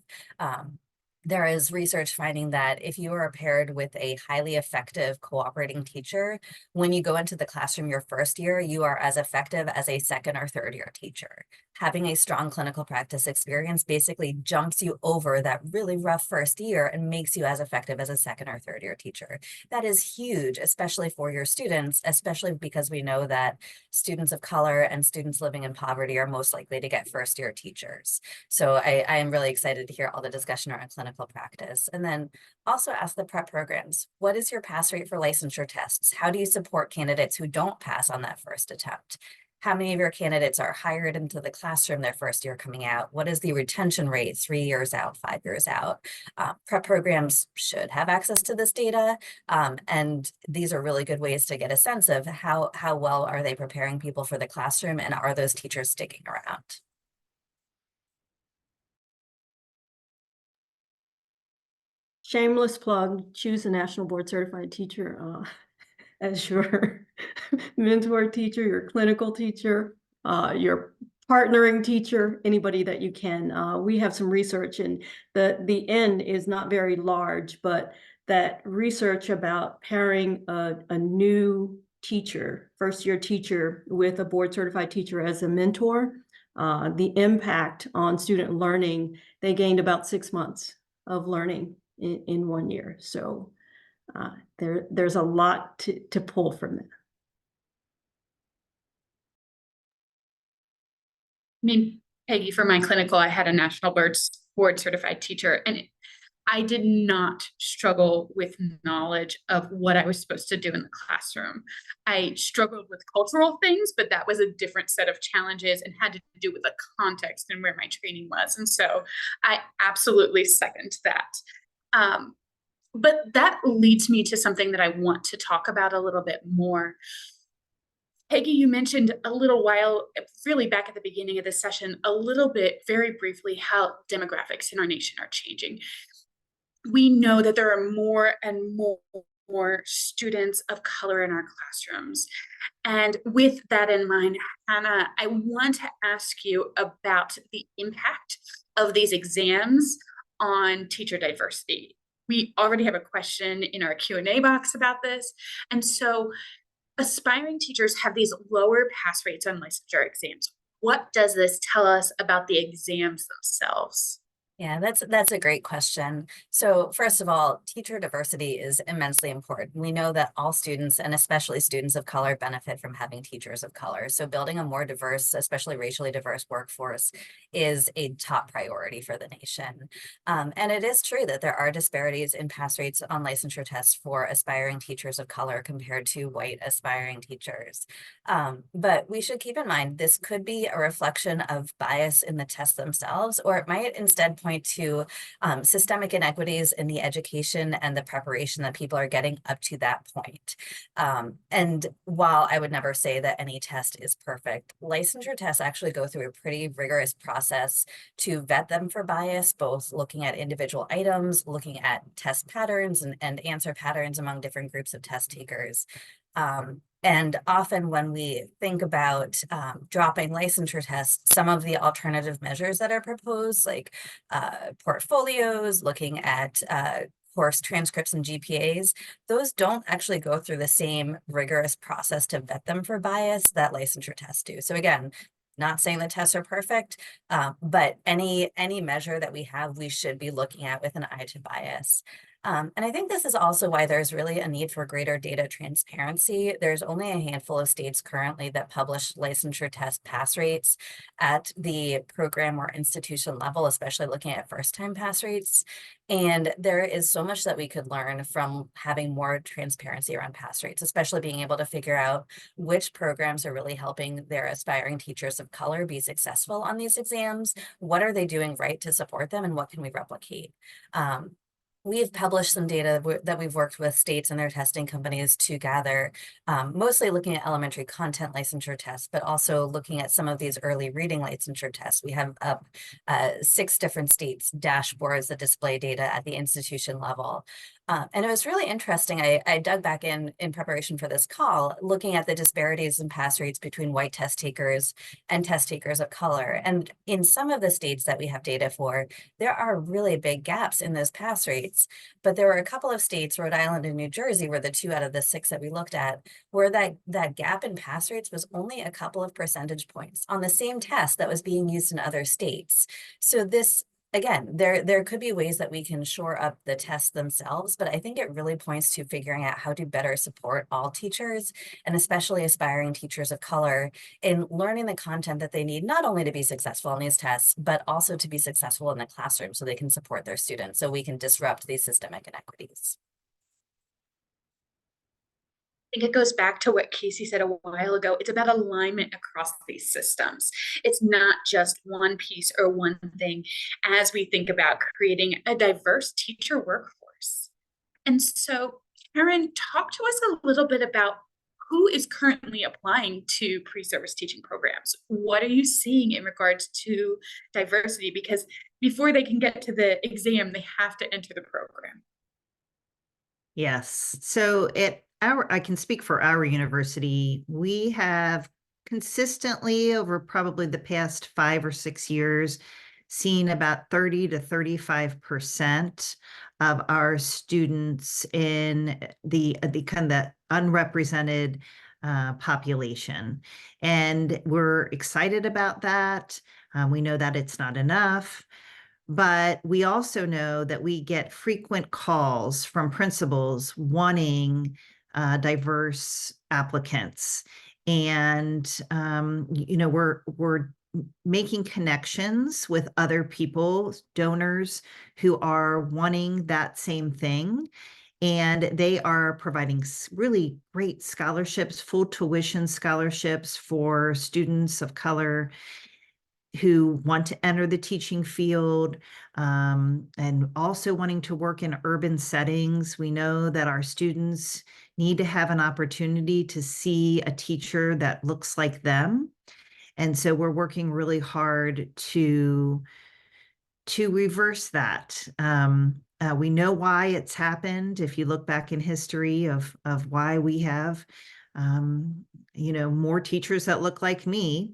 There is research finding that if you are paired with a highly effective cooperating teacher, when you go into the classroom your first year, you are as effective as a second or third year teacher. Having a strong clinical practice experience basically jumps you over that really rough first year and makes you as effective as a second or third year teacher. That is huge, especially for your students, especially because we know that students of color and students living in poverty are most likely to get first year teachers. So I am really excited to hear all the discussion around clinical practice. And then also ask the prep programs, what is your pass rate for licensure tests? How do you support candidates who don't pass on that first attempt? How many of your candidates are hired into the classroom their first year coming out? What is the retention rate 3 years out, 5 years out? Prep programs should have access to this data. And these are really good ways to get a sense of how well are they preparing people for the classroom, and are those teachers sticking around? Shameless plug, choose a national board certified teacher as your mentor teacher, your clinical teacher, your partnering teacher, anybody that you can. We have some research, and the N is not very large, but that research about pairing a new teacher, first year teacher, with a board certified teacher as a mentor, the impact on student learning, they gained about 6 months of learning in 1 year. So there's a lot to pull from that. I mean, Peggy, for my clinical, I had a national board certified teacher, and I did not struggle with knowledge of what I was supposed to do in the classroom. I struggled with cultural things, but that was a different set of challenges and had to do with the context and where my training was. And so I absolutely second that. But that leads me to something that I want to talk about a little bit more. Peggy, you mentioned a little while, really back at the beginning of this session, a little bit, very briefly, how demographics in our nation are changing. We know that there are more and more students of color in our classrooms. And with that in mind, Hannah, I want to ask you about the impact of these exams on teacher diversity. We already have a question in our Q&A box about this. And so aspiring teachers have these lower pass rates on licensure exams. What does this tell us about the exams themselves? Yeah, that's a great question. So first of all, teacher diversity is immensely important. We know that all students, and especially students of color, benefit from having teachers of color. So building a more diverse, especially racially diverse workforce is a top priority for the nation. And it is true that there are disparities in pass rates on licensure tests for aspiring teachers of color compared to white aspiring teachers. But we should keep in mind, this could be a reflection of bias in the tests themselves, or it might instead point to systemic inequities in the education and the preparation that people are getting up to that point. And while I would never say that any test is perfect, licensure tests actually go through a pretty rigorous process to vet them for bias, both looking at individual items, looking at test patterns and answer patterns among different groups of test takers. And often when we think about dropping licensure tests, some of the alternative measures that are proposed, like portfolios, looking at course transcripts and GPAs, those don't actually go through the same rigorous process to vet them for bias that licensure tests do. So again, not saying the tests are perfect, but any measure that we have, we should be looking at with an eye to bias. And I think this is also why there's really a need for greater data transparency. There's only a handful of states currently that publish licensure test pass rates at the program or institution level, especially looking at first-time pass rates. And there is so much that we could learn from having more transparency around pass rates, especially being able to figure out which programs are really helping their aspiring teachers of color be successful on these exams. What are they doing right to support them, and what can we replicate? We've published some data that we've worked with states and their testing companies to gather, mostly looking at elementary content licensure tests, but also looking at some of these early reading licensure tests. We have 6 different states dashboards that display data at the institution level. And it was really interesting. I dug back in preparation for this call, looking at the disparities in pass rates between white test takers and test takers of color. And in some of the states that we have data for, there are really big gaps in those pass rates. But there were a couple of states, Rhode Island and New Jersey, were the 2 out of the 6 that we looked at, where that gap in pass rates was only a couple of percentage points on the same test that was being used in other states. So this, again, there could be ways that we can shore up the tests themselves, but I think it really points to figuring out how to better support all teachers, and especially aspiring teachers of color, in learning the content that they need, not only to be successful on these tests, but also to be successful in the classroom so they can support their students, so we can disrupt these systemic inequities. I think it goes back to what Casey said a while ago. It's about alignment across these systems. It's not just one piece or one thing as we think about creating a diverse teacher workforce. And so, Karen, talk to us a little bit about who is currently applying to pre-service teaching programs. What are you seeing in regards to diversity? Because before they can get to the exam, they have to enter the program. Yes. So I can speak for our university. We have consistently over probably the past 5 or 6 years seen about 30 to 35% of our students in the kind of unrepresented population. And we're excited about that. We know that it's not enough. But we also know that we get frequent calls from principals wanting diverse applicants. And, we're making connections with other people, donors who are wanting that same thing. And they are providing really great scholarships, full tuition scholarships for students of color who want to enter the teaching field, and also wanting to work in urban settings. We know that our students need to have an opportunity to see a teacher that looks like them. And so we're working really hard to reverse that. We know why it's happened. If you look back in history of why we have, more teachers that look like me.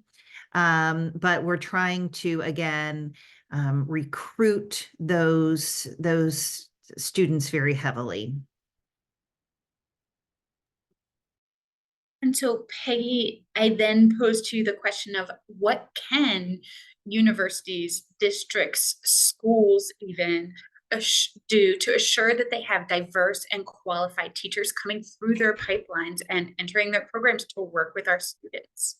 But we're trying to, again, recruit those students very heavily. And so, Peggy, I then pose to you the question of what can universities, districts, schools even do to assure that they have diverse and qualified teachers coming through their pipelines and entering their programs to work with our students?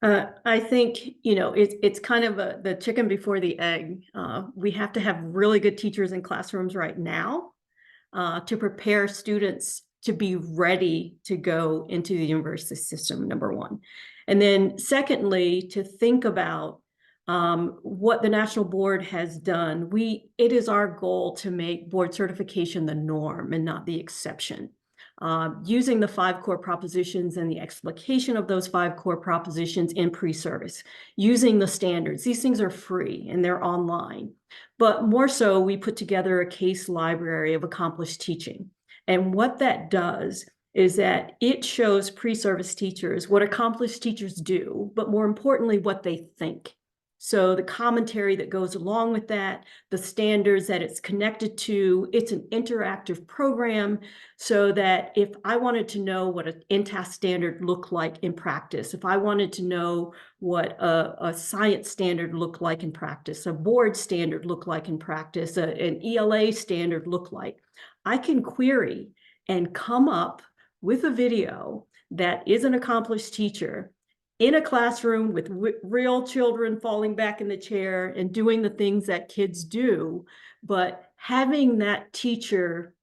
I think, it's kind of the chicken before the egg. We have to have really good teachers in classrooms right now to prepare students to be ready to go into the university system, number one. And then secondly, to think about what the national board has done. It is our goal to make board certification the norm and not the exception. Using the 5 core propositions and the explication of those 5 core propositions in pre-service, using the standards. These things are free and they're online. But more so, we put together a case library of accomplished teaching. And what that does is that it shows pre-service teachers what accomplished teachers do, but more importantly, what they think. So the commentary that goes along with that, the standards that it's connected to, it's an interactive program so that if I wanted to know what an INTAS standard looked like in practice, if I wanted to know what a science standard looked like in practice, a board standard looked like in practice, an ELA standard looked like, I can query and come up with a video that is an accomplished teacher in a classroom with real children falling back in the chair and doing the things that kids do, but having that teacher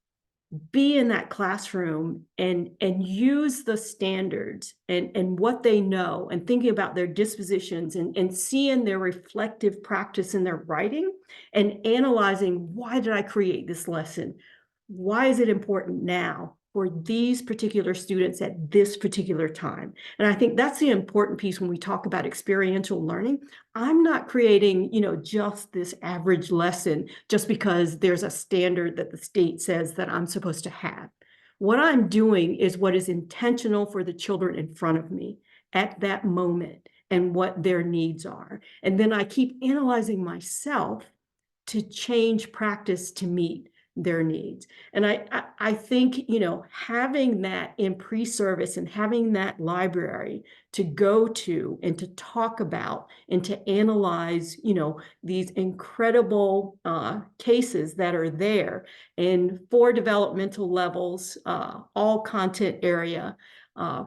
be in that classroom and use the standards and what they know and thinking about their dispositions and seeing their reflective practice in their writing and analyzing, why did I create this lesson? Why is it important now for these particular students at this particular time? And I think that's the important piece when we talk about experiential learning. I'm not creating, just this average lesson just because there's a standard that the state says that I'm supposed to have. What I'm doing is what is intentional for the children in front of me at that moment and what their needs are. And then I keep analyzing myself to change practice to meet their needs. And I think, having that in pre-service and having that library to go to and to talk about and to analyze, these incredible cases that are there in 4 developmental levels, all content area,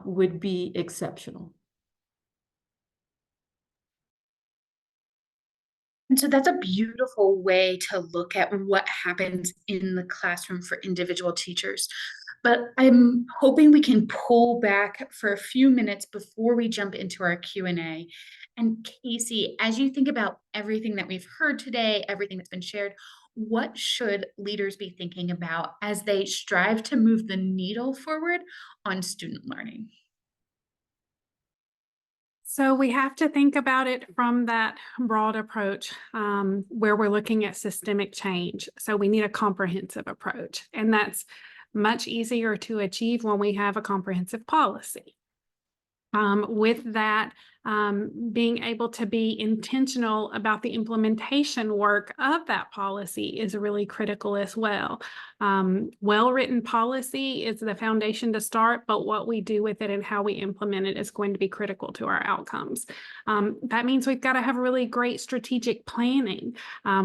would be exceptional. And so that's a beautiful way to look at what happens in the classroom for individual teachers. But I'm hoping we can pull back for a few minutes before we jump into our Q&A. And Casey, as you think about everything that we've heard today, everything that's been shared, what should leaders be thinking about as they strive to move the needle forward on student learning? So we have to think about it from that broad approach where we're looking at systemic change. So we need a comprehensive approach, and that's much easier to achieve when we have a comprehensive policy. With that, being able to be intentional about the implementation work of that policy is really critical as well. Well-written policy is the foundation to start, but what we do with it and how we implement it is going to be critical to our outcomes. That means we've got to have really great strategic planning.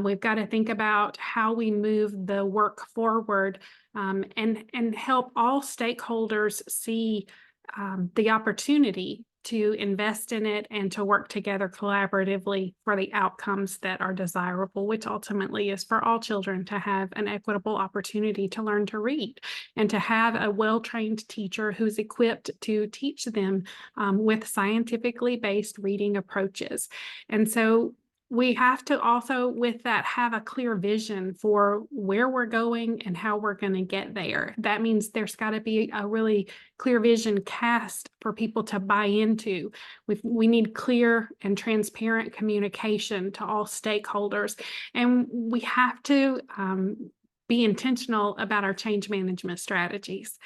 We've got to think about how we move the work forward and help all stakeholders see the opportunity to invest in it and to work together collaboratively for the outcomes that are desirable, which ultimately is for all children to have an equitable opportunity to learn to read and to have a well-trained teacher who's equipped to teach them with scientifically based reading approaches. And so we have to also, with that, have a clear vision for where we're going and how we're going to get there. That means there's got to be a really clear vision cast for people to buy into. We need clear and transparent communication to all stakeholders. And we have to be intentional about our change management strategies.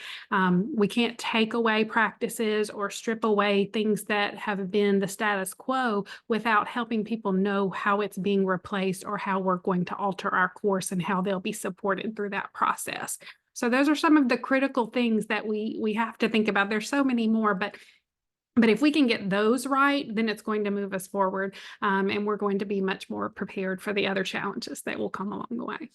We can't take away practices or strip away things that have been the status quo without helping people know how it's being replaced or how we're going to alter our course and how they'll be supported through that process. So those are some of the critical things that we have to think about. There's so many more, but if we can get those right, then it's going to move us forward, and we're going to be much more prepared for the other challenges that will come along the way.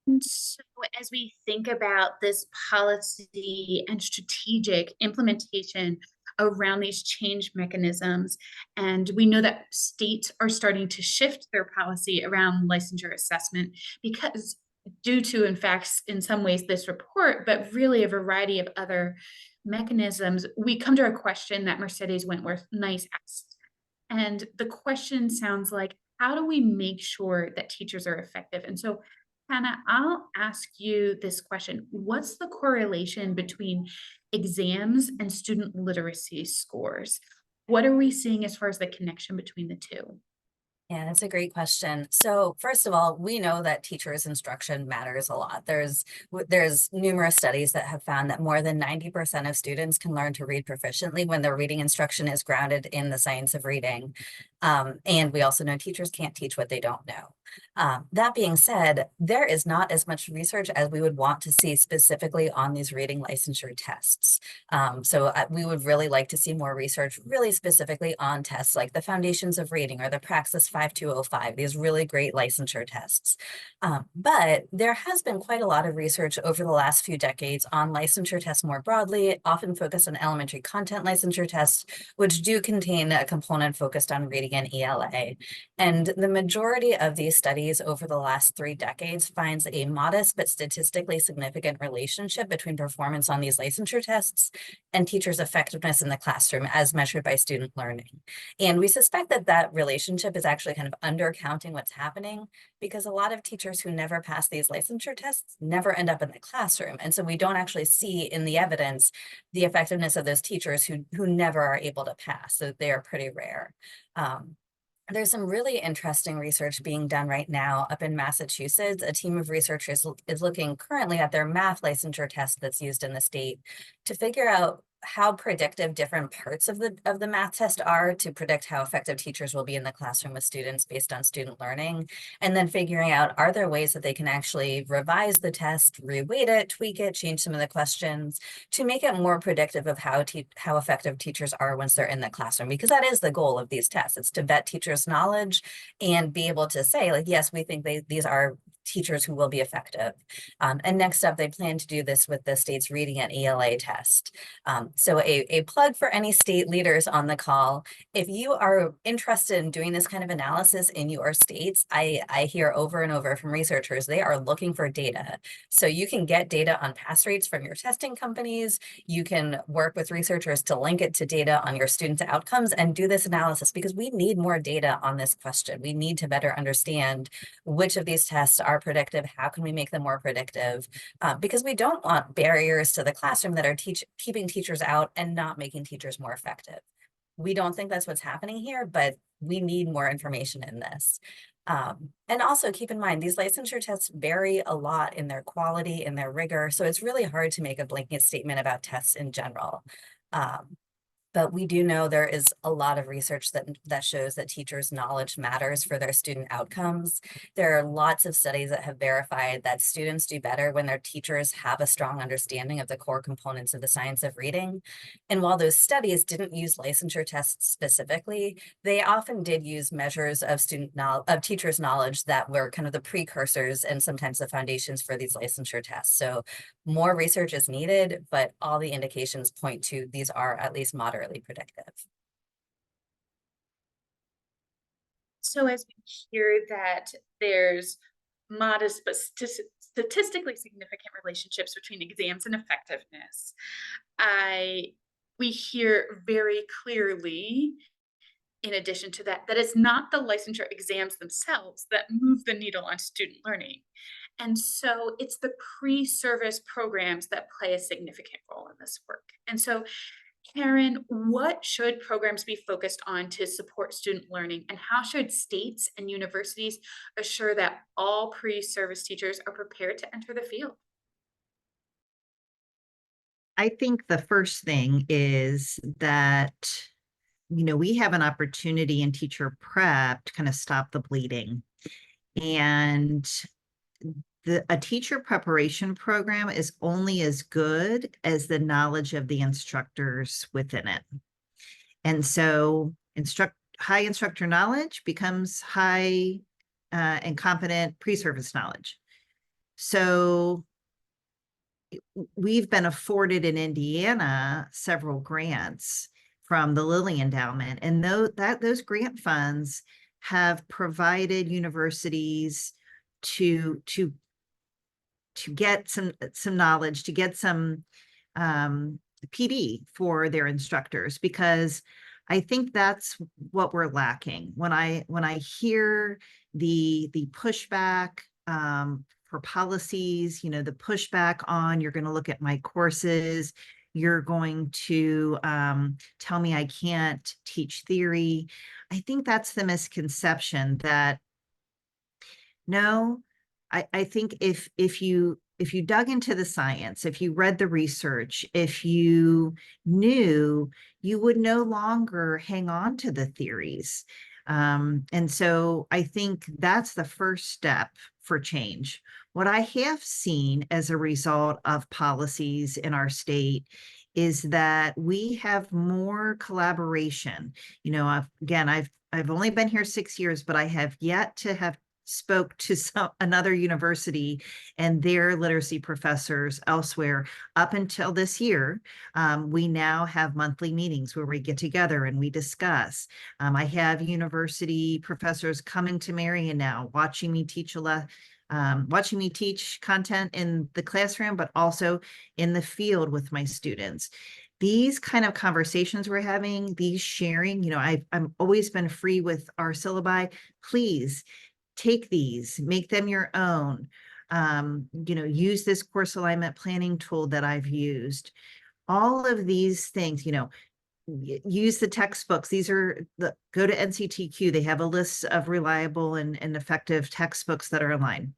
And so as we think about this policy and strategic implementation around these change mechanisms, and we know that states are starting to shift their policy around licensure assessment because due to, in fact, in some ways this report, but really a variety of other mechanisms, we come to a question that Mercedes Wentworth Nice asked. And the question sounds like, how do we make sure that teachers are effective? And so Hannah, I'll ask you this question. What's the correlation between exams and student literacy scores? What are we seeing as far as the connection between the two? Yeah, that's a great question. So first of all, we know that teachers' instruction matters a lot. There's numerous studies that have found that more than 90% of students can learn to read proficiently when their reading instruction is grounded in the science of reading. And we also know teachers can't teach what they don't know. That being said, there is not as much research as we would want to see specifically on these reading licensure tests. So we would really like to see more research really specifically on tests like the Foundations of Reading or the Praxis 5205, these really great licensure tests. But there has been quite a lot of research over the last few decades on licensure tests more broadly, often focused on elementary content licensure tests, which do contain a component focused on reading and ELA. And the majority of these studies over the last 3 decades finds a modest but statistically significant relationship between performance on these licensure tests and teachers' effectiveness in the classroom as measured by student learning. And we suspect that that relationship is actually kind of undercounting what's happening because a lot of teachers who never pass these licensure tests never end up in the classroom. And so we don't actually see in the evidence the effectiveness of those teachers who never are able to pass. So they are pretty rare. There's some really interesting research being done right now up in Massachusetts. A team of researchers is looking currently at their math licensure test that's used in the state to figure out how predictive different parts of the math test are to predict how effective teachers will be in the classroom with students based on student learning, and then figuring out, are there ways that they can actually revise the test, reweight it, tweak it, change some of the questions to make it more predictive of how effective teachers are once they're in the classroom, because that is the goal of these tests. It's to vet teachers' knowledge and be able to say, like, yes, we think these are teachers who will be effective. And next up, they plan to do this with the state's reading and ELA test. So a plug for any state leaders on the call. If you are interested in doing this kind of analysis in your states, I hear over and over from researchers, they are looking for data. So you can get data on pass rates from your testing companies. You can work with researchers to link it to data on your students' outcomes and do this analysis, because we need more data on this question. We need to better understand which of these tests are predictive, how can we make them more predictive, because we don't want barriers to the classroom that are keeping teachers out and not making teachers more effective. We don't think that's what's happening here, but we need more information in this. And also keep in mind, these licensure tests vary a lot in their quality, in their rigor, so it's really hard to make a blanket statement about tests in general. But we do know there is a lot of research that shows that teachers' knowledge matters for their student outcomes. There are lots of studies that have verified that students do better when their teachers have a strong understanding of the core components of the science of reading. And while those studies didn't use licensure tests specifically, they often did use measures of teachers' knowledge that were kind of the precursors and sometimes the foundations for these licensure tests. So more research is needed, but all the indications point to these are at least moderately predictive. So as we hear that there's modest but statistically significant relationships between exams and effectiveness, we hear very clearly, in addition to that, that it's not the licensure exams themselves that move the needle on student learning. And so it's the pre-service programs that play a significant role in this work. And so, Karen, what should programs be focused on to support student learning, and how should states and universities assure that all pre-service teachers are prepared to enter the field? I think the first thing is that, we have an opportunity in teacher prep to kind of stop the bleeding. And a teacher preparation program is only as good as the knowledge of the instructors within it. And so high instructor knowledge becomes high and competent pre-service knowledge. So we've been afforded in Indiana several grants from the Lilly Endowment, and those grant funds have provided universities to get some knowledge, to get some PD for their instructors, because I think that's what we're lacking. When I hear the pushback for policies, the pushback on, you're going to look at my courses, you're going to tell me I can't teach theory. I think that's the misconception that no, I think if you dug into the science, if you read the research, if you knew, you would no longer hang on to the theories. And so I think that's the first step for change. What I have seen as a result of policies in our state is that we have more collaboration. You know, I've only been here 6 years, but I have yet to have spoke to another university and their literacy professors elsewhere. Up until this year, we now have monthly meetings where we get together and we discuss. I have university professors coming to Marion now, watching me teach content in the classroom, but also in the field with my students. These kind of conversations we're having, these sharing, you know, I'm always been free with our syllabi. Please take these, make them your own. You know, use this course alignment planning tool that I've used. All of these things, you know, use the textbooks. These are go to NCTQ. They have a list of reliable and effective textbooks that are aligned.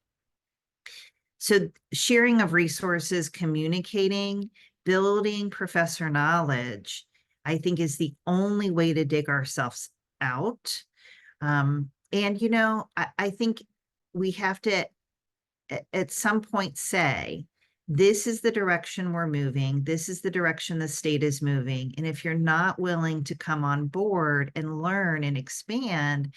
So sharing of resources, communicating, building professor knowledge, I think is the only way to dig ourselves out. And, you know, I think we have to, at some point, say, this is the direction we're moving. This is the direction the state is moving. And if you're not willing to come on board and learn and expand,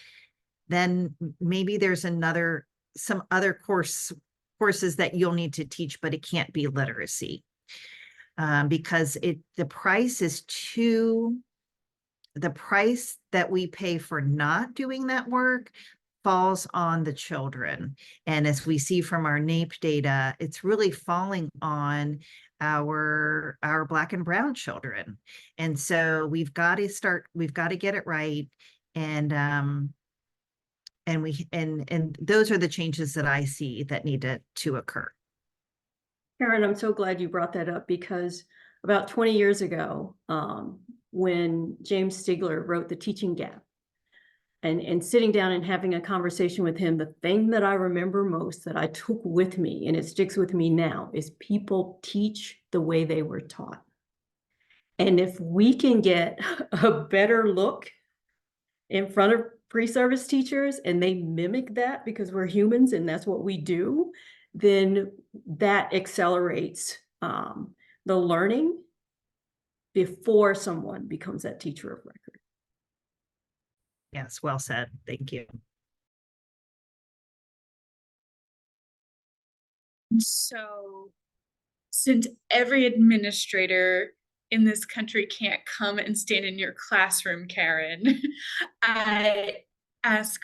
then maybe there's some other courses that you'll need to teach, but it can't be literacy. Because the price is the price that we pay for not doing that work falls on the children. And as we see from our NAEP data, it's really falling on our Black and brown children. And so we've got to get it right. And those are the changes that I see that need to occur. Karen, I'm so glad you brought that up, because about 20 years ago, when James Stigler wrote The Teaching Gap, and sitting down and having a conversation with him, the thing that I remember most that I took with me, and it sticks with me now, is people teach the way they were taught. And if we can get a better look in front of pre-service teachers and they mimic that, because we're humans and that's what we do, then that accelerates the learning before someone becomes that teacher of record. Yes, well said. Thank you. So, since every administrator in this country can't come and stand in your classroom, Karen, I ask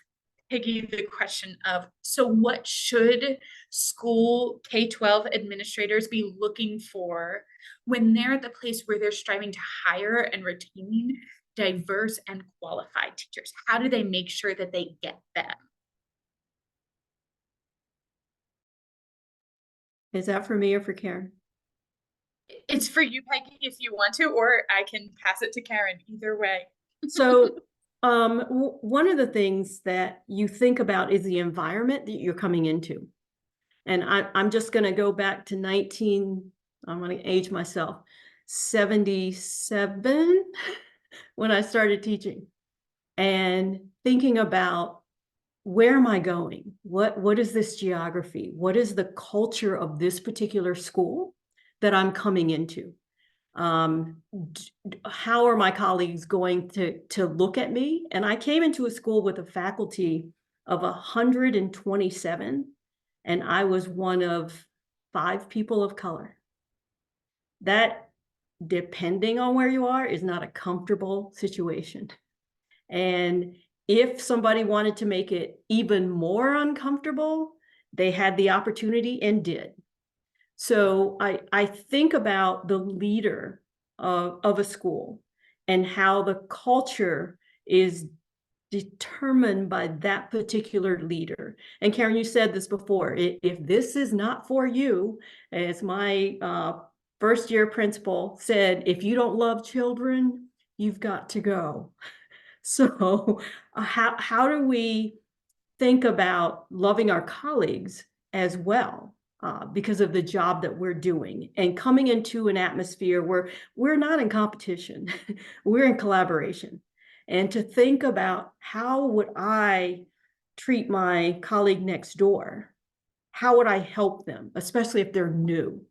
Peggy the question of, so what should school K-12 administrators be looking for when they're at the place where they're striving to hire and retain diverse and qualified teachers? How do they make sure that they get them? Is that for me or for Karen? It's for you, Peggy, if you want to, or I can pass it to Karen, either way. So one of the things that you think about is the environment that you're coming into. And I'm just going to go back to I'm going to age myself, 77, when I started teaching, and thinking about, where am I going? What is this geography? What is the culture of this particular school that I'm coming into? How are my colleagues going to look at me? And I came into a school with a faculty of 127, and I was one of 5 people of color. That, depending on where you are, is not a comfortable situation. And if somebody wanted to make it even more uncomfortable, they had the opportunity and did. So I think about the leader of a school and how the culture is determined by that particular leader. And Karen, you said this before, if this is not for you, as my first year principal said, if you don't love children, you've got to go. So how do we think about loving our colleagues as well, because of the job that we're doing and coming into an atmosphere where we're not in competition, we're in collaboration. And to think about how would I treat my colleague next door? How would I help them, especially if they're new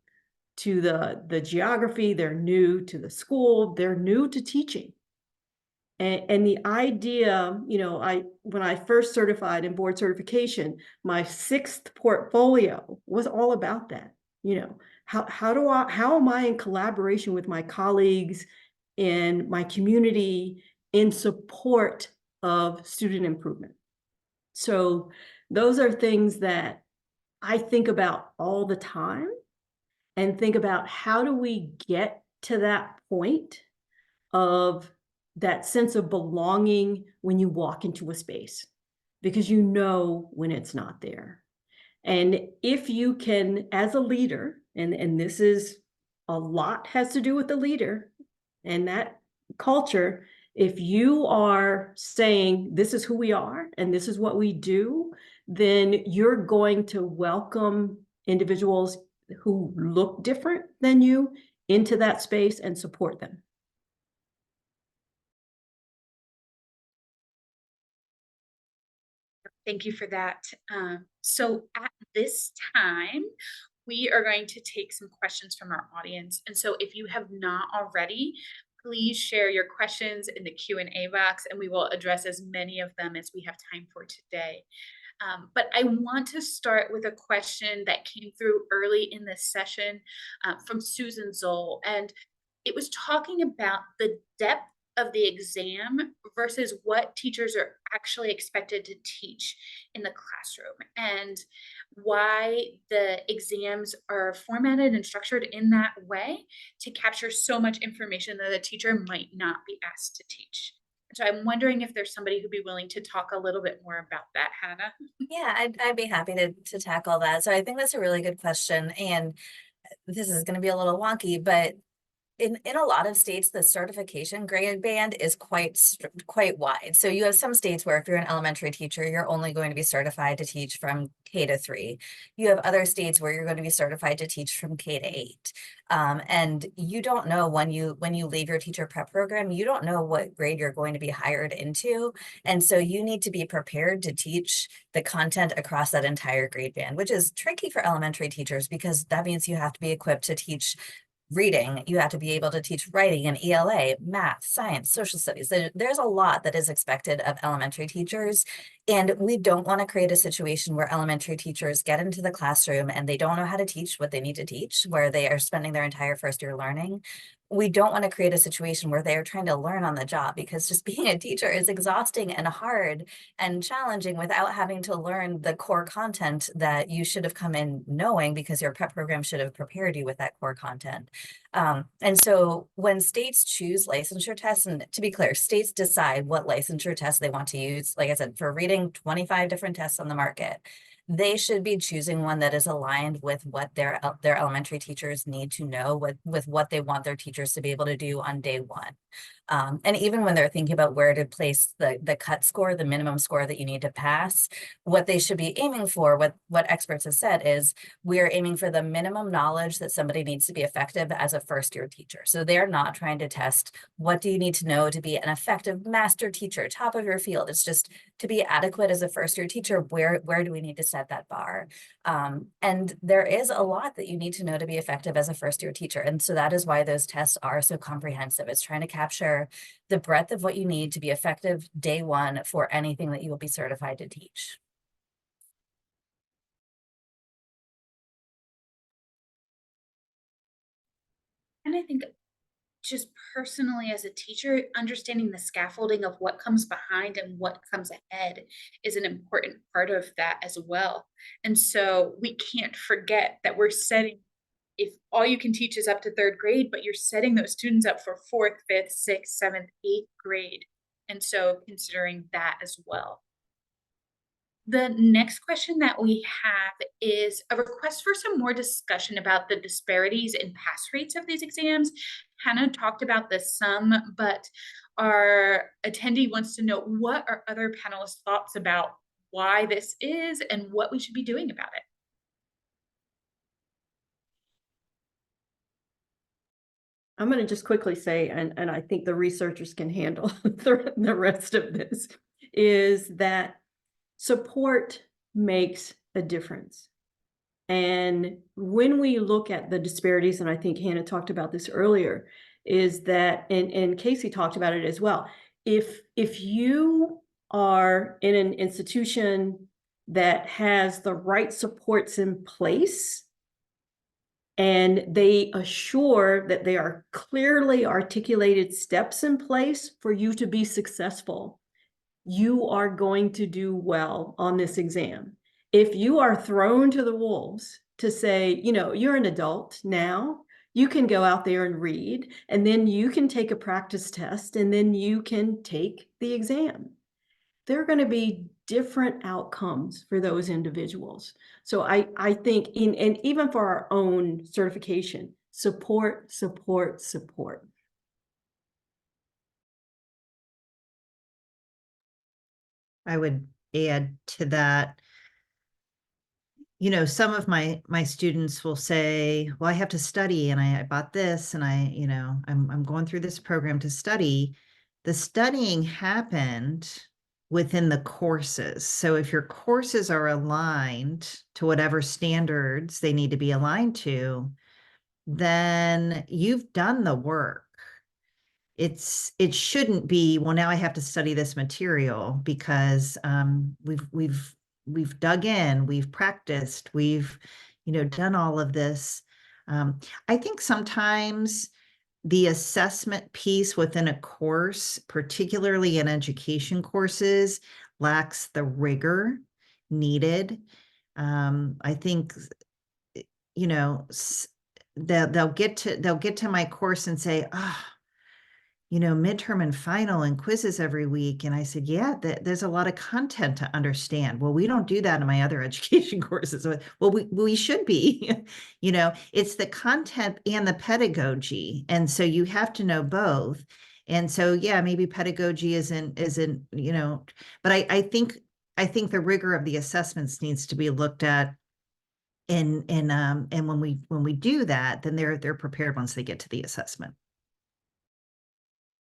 to the geography, they're new to the school, they're new to teaching. And the idea, when I first certified in board certification, my 6th portfolio was all about that. How am I in collaboration with my colleagues and my community in support of student improvement? So those are things that I think about all the time, and think about how do we get to that point of that sense of belonging when you walk into a space, because you know when it's not there. And if you can, as a leader, and this is a lot has to do with the leader and that culture, if you are saying this is who we are and this is what we do, then you're going to welcome individuals who look different than you into that space and support them. Thank you for that. So at this time, we are going to take some questions from our audience. And so if you have not already, please share your questions in the Q&A box, and we will address as many of them as we have time for today. But I want to start with a question that came through early in this session from Susan Zoll. And it was talking about the depth of the exam versus what teachers are actually expected to teach in the classroom, and why the exams are formatted and structured in that way to capture so much information that a teacher might not be asked to teach. So I'm wondering if there's somebody who'd be willing to talk a little bit more about that, Hannah. Yeah, I'd be happy to tackle that. So I think that's a really good question. And this is going to be a little wonky, but in a lot of states, the certification grade band is quite wide. So you have some states where if you're an elementary teacher, you're only going to be certified to teach from K to 3. You have other states where you're going to be certified to teach from K to 8. And you don't know when you leave your teacher prep program, you don't know what grade you're going to be hired into. And so you need to be prepared to teach the content across that entire grade band, which is tricky for elementary teachers because that means you have to be equipped to teach reading, you have to be able to teach writing and ELA, math, science, social studies. There's a lot that is expected of elementary teachers. And we don't want to create a situation where elementary teachers get into the classroom and they don't know how to teach what they need to teach, where they are spending their entire first year learning. We don't want to create a situation where they are trying to learn on the job, because just being a teacher is exhausting and hard and challenging without having to learn the core content that you should have come in knowing, because your prep program should have prepared you with that core content. And so when states choose licensure tests, and to be clear, states decide what licensure tests they want to use. Like I said, for reading, 25 different tests on the market. They should be choosing one that is aligned with what their elementary teachers need to know, with what they want their teachers to be able to do on day one. And even when they're thinking about where to place the cut score, the minimum score that you need to pass, what they should be aiming for, what experts have said is, we are aiming for the minimum knowledge that somebody needs to be effective as a first year teacher. So they're not trying to test what do you need to know to be an effective master teacher, top of your field. It's just to be adequate as a first year teacher, where do we need to set that bar? And there is a lot that you need to know to be effective as a first year teacher. And so that is why those tests are so comprehensive. It's trying to capture the breadth of what you need to be effective day one for anything that you will be certified to teach. And I think just personally as a teacher, understanding the scaffolding of what comes behind and what comes ahead is an important part of that as well. And so we can't forget that we're setting, if all you can teach is up to 3rd grade, but you're setting those students up for 4th, 5th, 6th, 7th, 8th grade. And so considering that as well. The next question that we have is a request for some more discussion about the disparities in pass rates of these exams. Hannah talked about this some, but our attendee wants to know what are other panelists' thoughts about why this is and what we should be doing about it. I'm going to just quickly say, and I think the researchers can handle the rest of this, is that support makes a difference. And when we look at the disparities, and I think Hannah talked about this earlier, is that, and Casey talked about it as well, if you are in an institution that has the right supports in place, and they assure that there are clearly articulated steps in place for you to be successful, you are going to do well on this exam. If you are thrown to the wolves to say, you know, you're an adult now, you can go out there and read, and then you can take a practice test, and then you can take the exam. There are going to be different outcomes for those individuals. So I think and even for our own certification, support, support, support. I would add to that, you know, some of my students will say, well, I have to study and I bought this and I'm going through this program to study. The studying happened within the courses. So if your courses are aligned to whatever standards they need to be aligned to, then you've done the work. It shouldn't be, well, now I have to study this material because we've dug in, we've practiced, we've done all of this. I think sometimes the assessment piece within a course, particularly in education courses, lacks the rigor needed. I think they'll get to my course and say, midterm and final and quizzes every week. And I said, yeah, there's a lot of content to understand. Well, we don't do that in my other education courses. Well, we should be, it's the content and the pedagogy. And so you have to know both. And so, yeah, maybe pedagogy isn't, but I think the rigor of the assessments needs to be looked at. And when we do that, then they're prepared once they get to the assessment.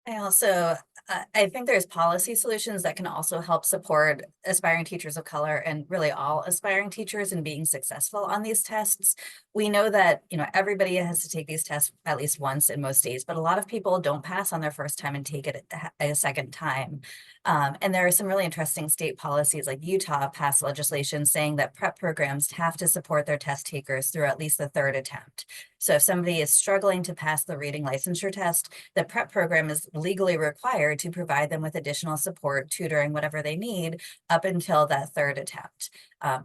I think there's policy solutions that can also help support aspiring teachers of color and really all aspiring teachers in being successful on these tests. We know that, everybody has to take these tests at least once in most states, but a lot of people don't pass on their first time and take it a second time. And there are some really interesting state policies, like Utah passed legislation saying that prep programs have to support their test takers through at least the third attempt. So if somebody is struggling to pass the reading licensure test, the prep program is legally required to provide them with additional support, tutoring, whatever they need up until that third attempt.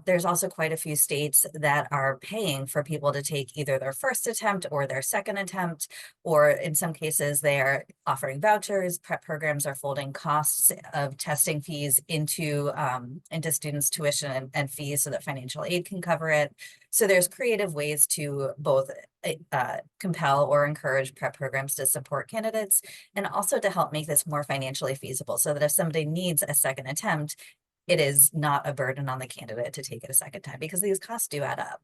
There's also quite a few states that are paying for people to take either their first attempt or their second attempt, or in some cases they are offering vouchers. Prep programs are folding costs of testing fees into students' tuition and fees so that financial aid can cover it. So there's creative ways to both compel or encourage prep programs to support candidates, and also to help make this more financially feasible so that if somebody needs a second attempt, it is not a burden on the candidate to take it a second time, because these costs do add up.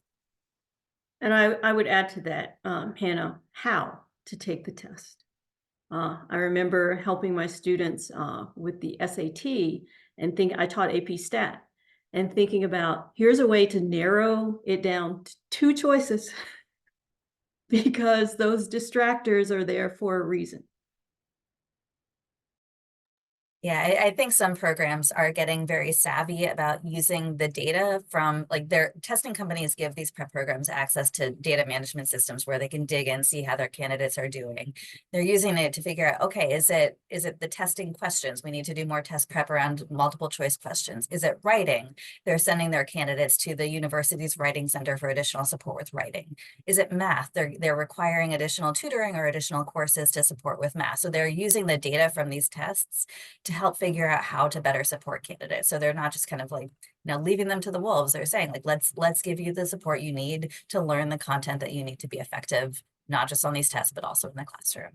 And I would add to that, Hannah, how to take the test. I remember helping my students with the SAT, and I taught AP Stat, and thinking about, here's a way to narrow it down to 2 choices because those distractors are there for a reason. Yeah, I think some programs are getting very savvy about using the data from, like, their testing companies give these prep programs access to data management systems where they can dig in, see how their candidates are doing. They're using it to figure out, okay, is it the testing questions? We need to do more test prep around multiple choice questions. Is it writing? They're sending their candidates to the university's writing center for additional support with writing. Is it math? They're requiring additional tutoring or additional courses to support with math. So they're using the data from these tests to to help figure out how to better support candidates. So they're not just kind of like, leaving them to the wolves. They're saying like, let's give you the support you need to learn the content that you need to be effective, not just on these tests, but also in the classroom.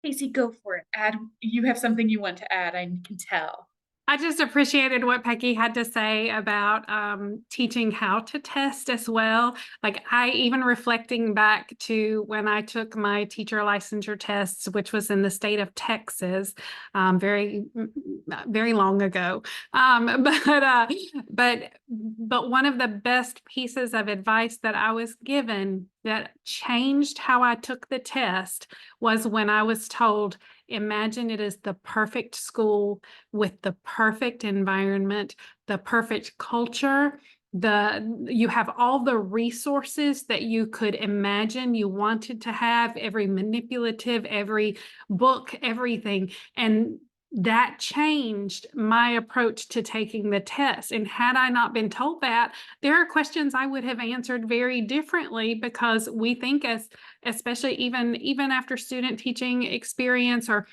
Casey, go for it. You have something you want to add, I can tell. I just appreciated what Peggy had to say about teaching how to test as well. Like I even reflecting back to when I took my teacher licensure tests, which was in the state of Texas, very long ago. But one of the best pieces of advice that I was given that changed how I took the test was when I was told, imagine it is the perfect school with the perfect environment, the perfect culture. You have all the resources that you could imagine you wanted to have, every manipulative, every book, everything. And that changed my approach to taking the test. And had I not been told that, there are questions I would have answered very differently, because we think especially even after student teaching experience or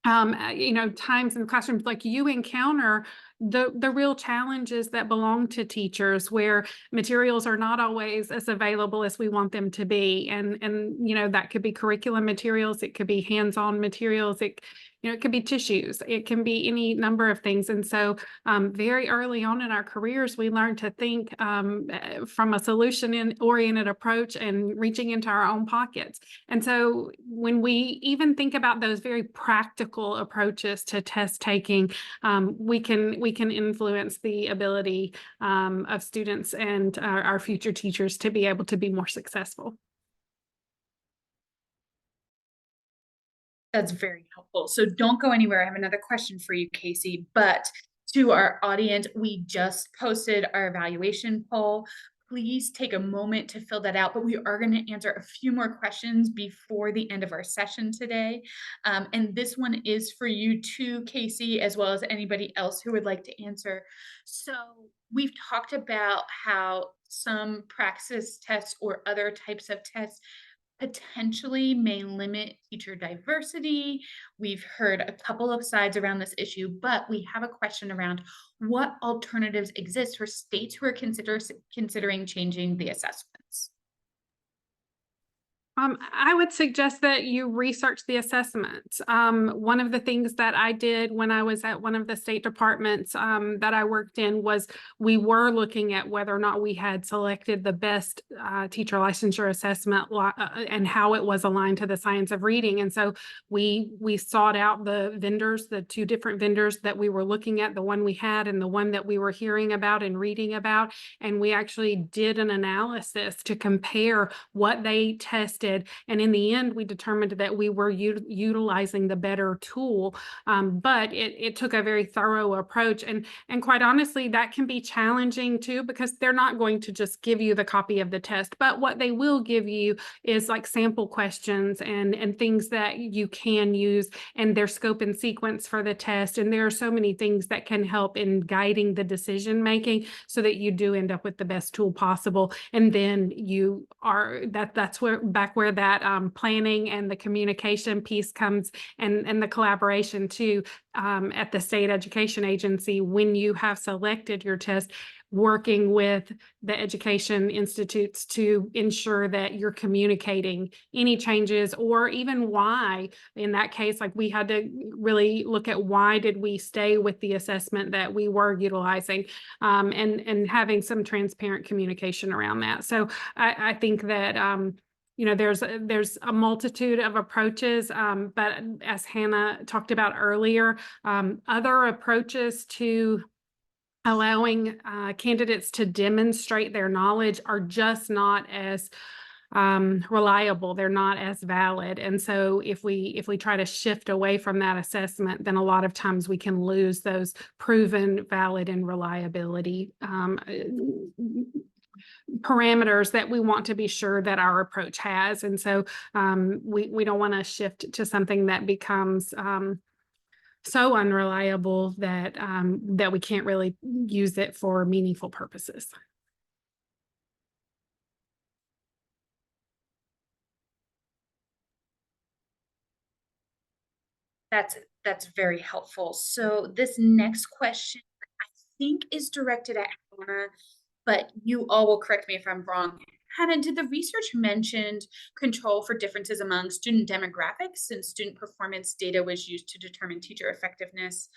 times in the classroom, like you encounter the real challenges that belong to teachers, where materials are not always as available as we want them to be. And that could be curriculum materials, it could be hands-on materials, it could be tissues, it can be any number of things. And so very early on in our careers, we learn to think from a solution-oriented approach and reaching into our own pockets. And so when we even think about those very practical approaches to test taking, we can influence the ability of students and our future teachers to be able to be more successful. That's very helpful. So don't go anywhere. I have another question for you, Casey, but to our audience, we just posted our evaluation poll. Please take a moment to fill that out, but we are going to answer a few more questions before the end of our session today. And this one is for you too, Casey, as well as anybody else who would like to answer. So we've talked about how some praxis tests or other types of tests potentially may limit teacher diversity. We've heard a couple of sides around this issue, but we have a question around what alternatives exist for states who are considering changing the assessments. I would suggest that you research the assessments. One of the things that I did when I was at one of the state departments that I worked in was we were looking at whether or not we had selected the best teacher licensure assessment and how it was aligned to the science of reading. And so we sought out the vendors, the two different vendors that we were looking at, the one we had and the one that we were hearing about and reading about. And we actually did an analysis to compare what they tested. And in the end, we determined that we were utilizing the better tool. But it took a very thorough approach. And quite honestly, that can be challenging too, because they're not going to just give you the copy of the test. But what they will give you is like sample questions and things that you can use and their scope and sequence for the test. And there are so many things that can help in guiding the decision making so that you do end up with the best tool possible. And then you are that's where that planning and the communication piece comes, and the collaboration too at the state education agency when you have selected your test, working with the education institutes to ensure that you're communicating any changes or even why. In that case, like we had to really look at why did we stay with the assessment that we were utilizing, and having some transparent communication around that. So I think that there's a multitude of approaches, but as Hannah talked about earlier, other approaches to allowing candidates to demonstrate their knowledge are just not as reliable. They're not as valid. And so if we try to shift away from that assessment, then a lot of times we can lose those proven valid and reliability parameters that we want to be sure that our approach has. And so we don't want to shift to something that becomes so unreliable that that we can't really use it for meaningful purposes. That's very helpful. So this next question I think is directed at Hannah, but you all will correct me if I'm wrong. Hannah, did the research mention control for differences among student demographics since student performance data was used to determine teacher effectiveness?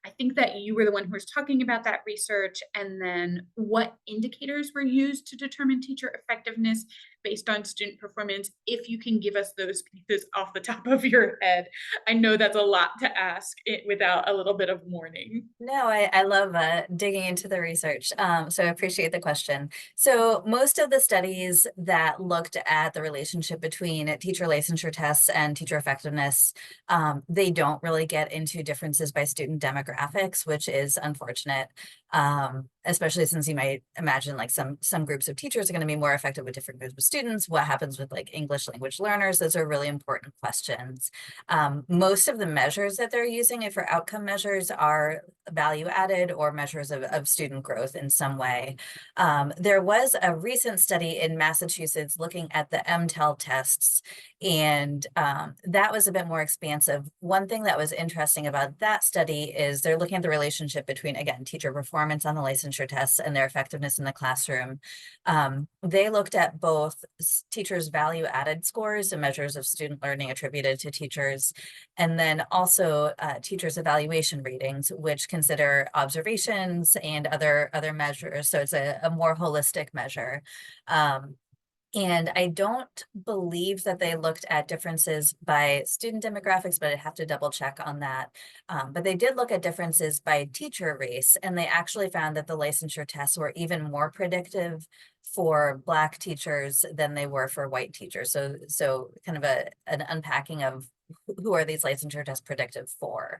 I think that you were the one who was talking about that research, and then what indicators were used to determine teacher effectiveness based on student performance. If you can give us those pieces off the top of your head. I know that's a lot to ask it without a little bit of warning. No, I love digging into the research. So I appreciate the question. So most of the studies that looked at the relationship between teacher licensure tests and teacher effectiveness, they don't really get into differences by student demographics, which is unfortunate. Especially since you might imagine like some groups of teachers are going to be more effective with different groups of students. What happens with like English language learners? Those are really important questions. Most of the measures that they're using for outcome measures are value added or measures of student growth in some way. There was a recent study in Massachusetts looking at the MTEL tests, and that was a bit more expansive. One thing that was interesting about that study is they're looking at the relationship between, again, teacher performance on the licensure tests and their effectiveness in the classroom. They looked at both teachers' value added scores and measures of student learning attributed to teachers, and then also teachers' evaluation ratings, which consider observations and other measures. So it's a more holistic measure. And I don't believe that they looked at differences by student demographics, but I'd have to double check on that. But they did look at differences by teacher race, and they actually found that the licensure tests were even more predictive for Black teachers than they were for white teachers. So kind of an unpacking of who are these licensure tests predictive for.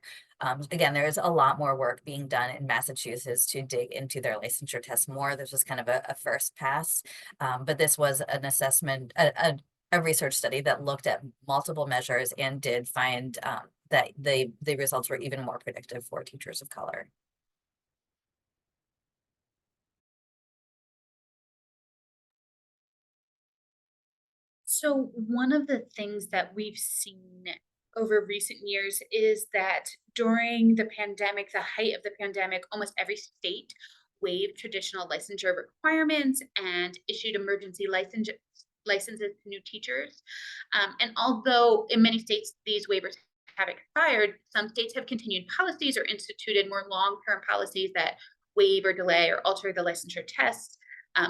Again, there's a lot more work being done in Massachusetts to dig into their licensure tests more. There's just kind of a first pass, but this was an assessment, a research study that looked at multiple measures and did find that the results were even more predictive for teachers of color. So one of the things that we've seen over recent years is that during the pandemic, the height of the pandemic, almost every state waived traditional licensure requirements and issued emergency licenses to new teachers. And although in many states these waivers have expired, some states have continued policies or instituted more long-term policies that waive or delay or alter the licensure tests,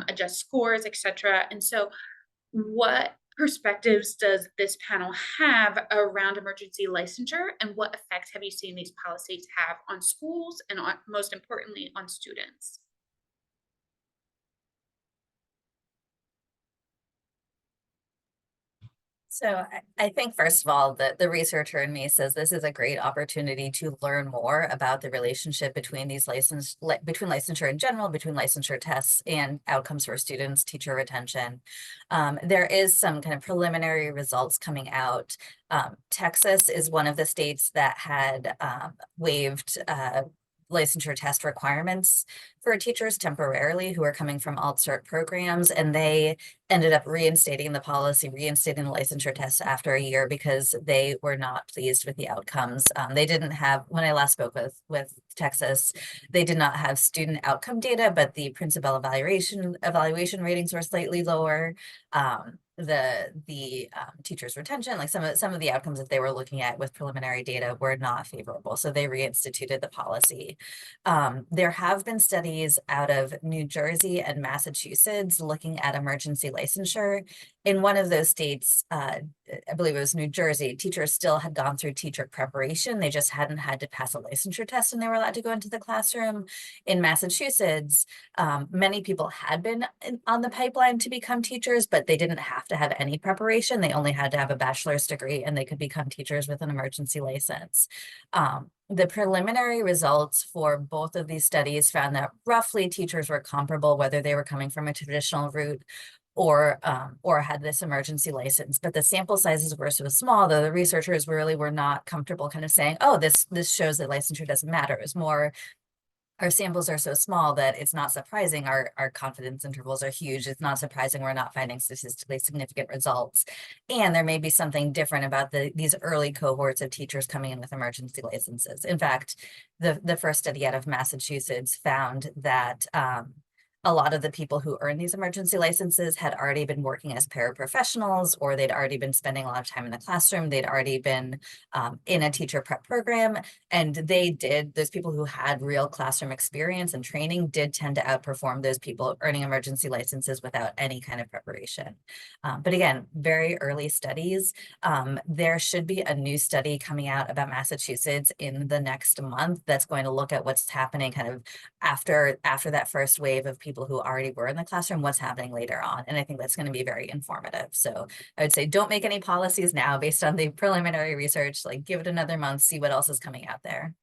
adjust scores, etc. And so what perspectives does this panel have around emergency licensure, and what effects have you seen these policies have on schools and most importantly on students? So I think, first of all, the researcher in me says this is a great opportunity to learn more about the relationship between these between licensure in general, between licensure tests and outcomes for students, teacher retention. There is some kind of preliminary results coming out. Texas is one of the states that had waived licensure test requirements for teachers temporarily who are coming from alt-cert programs, and they ended up reinstating the policy, reinstating the licensure test after a year because they were not pleased with the outcomes. They didn't have, when I last spoke with Texas, they did not have student outcome data, but the principal evaluation ratings were slightly lower. The teachers' retention, like some of the outcomes that they were looking at with preliminary data were not favorable, so they reinstituted the policy. There have been studies out of New Jersey and Massachusetts looking at emergency licensure. In one of those states, I believe it was New Jersey, teachers still had gone through teacher preparation. They just hadn't had to pass a licensure test and they were allowed to go into the classroom. In Massachusetts, many people had been on the pipeline to become teachers, but they didn't have to have any preparation. They only had to have a bachelor's degree and they could become teachers with an emergency license. The preliminary results for both of these studies found that roughly teachers were comparable, whether they were coming from a traditional route or had this emergency license, but the sample sizes were so small that the researchers really were not comfortable kind of saying, oh, this shows that licensure doesn't matter. It was more, our samples are so small that it's not surprising our confidence intervals are huge. It's not surprising we're not finding statistically significant results. And there may be something different about these early cohorts of teachers coming in with emergency licenses. In fact, the first study out of Massachusetts found that a lot of the people who earned these emergency licenses had already been working as paraprofessionals, or they'd already been spending a lot of time in the classroom. They'd already been in a teacher prep program. And those people who had real classroom experience and training did tend to outperform those people earning emergency licenses without any kind of preparation. But again, very early studies. There should be a new study coming out about Massachusetts in the next month that's going to look at what's happening kind of after that first wave of people who already were in the classroom, what's happening later on. And I think that's going to be very informative. So I would say don't make any policies now based on the preliminary research, like give it another month, see what else is coming out there.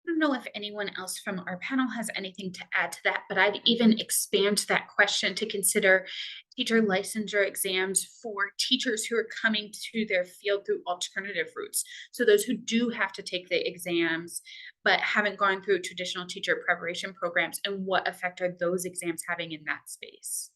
I don't know if anyone else from our panel has anything to add to that, but I'd even expand that question to consider teacher licensure exams for teachers who are coming to their field through alternative routes. So those who do have to take the exams, but haven't gone through traditional teacher preparation programs, and what effect are those exams having in that space?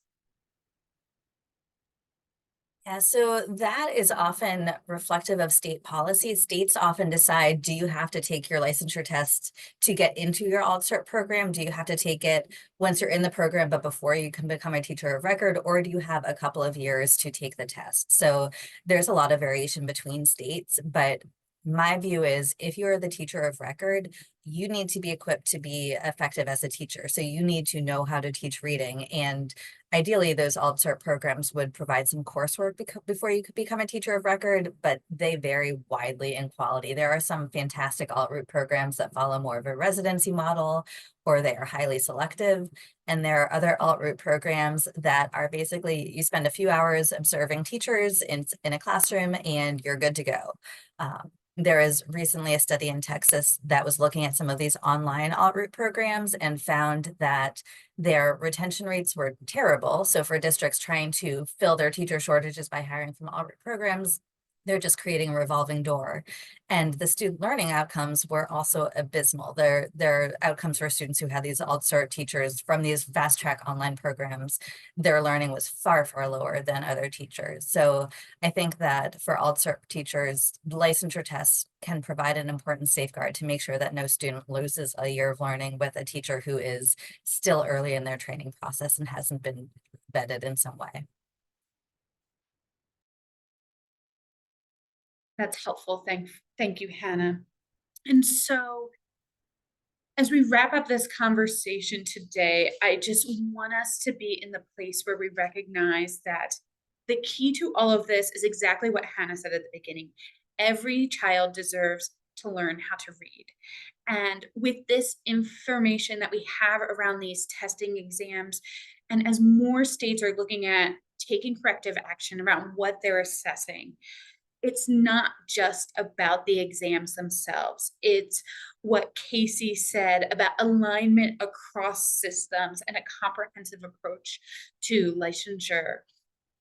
Yeah, so that is often reflective of state policy. States often decide, do you have to take your licensure test to get into your alt-cert program? Do you have to take it once you're in the program, but before you can become a teacher of record, or do you have a couple of years to take the test? So there's a lot of variation between states, but my view is if you're the teacher of record, you need to be equipped to be effective as a teacher. So you need to know how to teach reading. And ideally, those alt-cert programs would provide some coursework before you could become a teacher of record, but they vary widely in quality. There are some fantastic alt-route programs that follow more of a residency model, or they are highly selective. And there are other alt-route programs that are basically, you spend a few hours observing teachers in a classroom and you're good to go. There is recently a study in Texas that was looking at some of these online alt-route programs and found that their retention rates were terrible. So for districts trying to fill their teacher shortages by hiring from alt-route programs, they're just creating a revolving door. And the student learning outcomes were also abysmal. Their outcomes for students who had these alt-cert teachers from these fast track online programs, their learning was far, far lower than other teachers. So I think that for alt-cert teachers, licensure tests can provide an important safeguard to make sure that no student loses a year of learning with a teacher who is still early in their training process and hasn't been vetted in some way. That's helpful. Thank you, Hannah. And so as we wrap up this conversation today, I just want us to be in the place where we recognize that the key to all of this is exactly what Hannah said at the beginning. Every child deserves to learn how to read. And with this information that we have around these testing exams, and as more states are looking at taking corrective action around what they're assessing, it's not just about the exams themselves. It's what Casey said about alignment across systems and a comprehensive approach to licensure.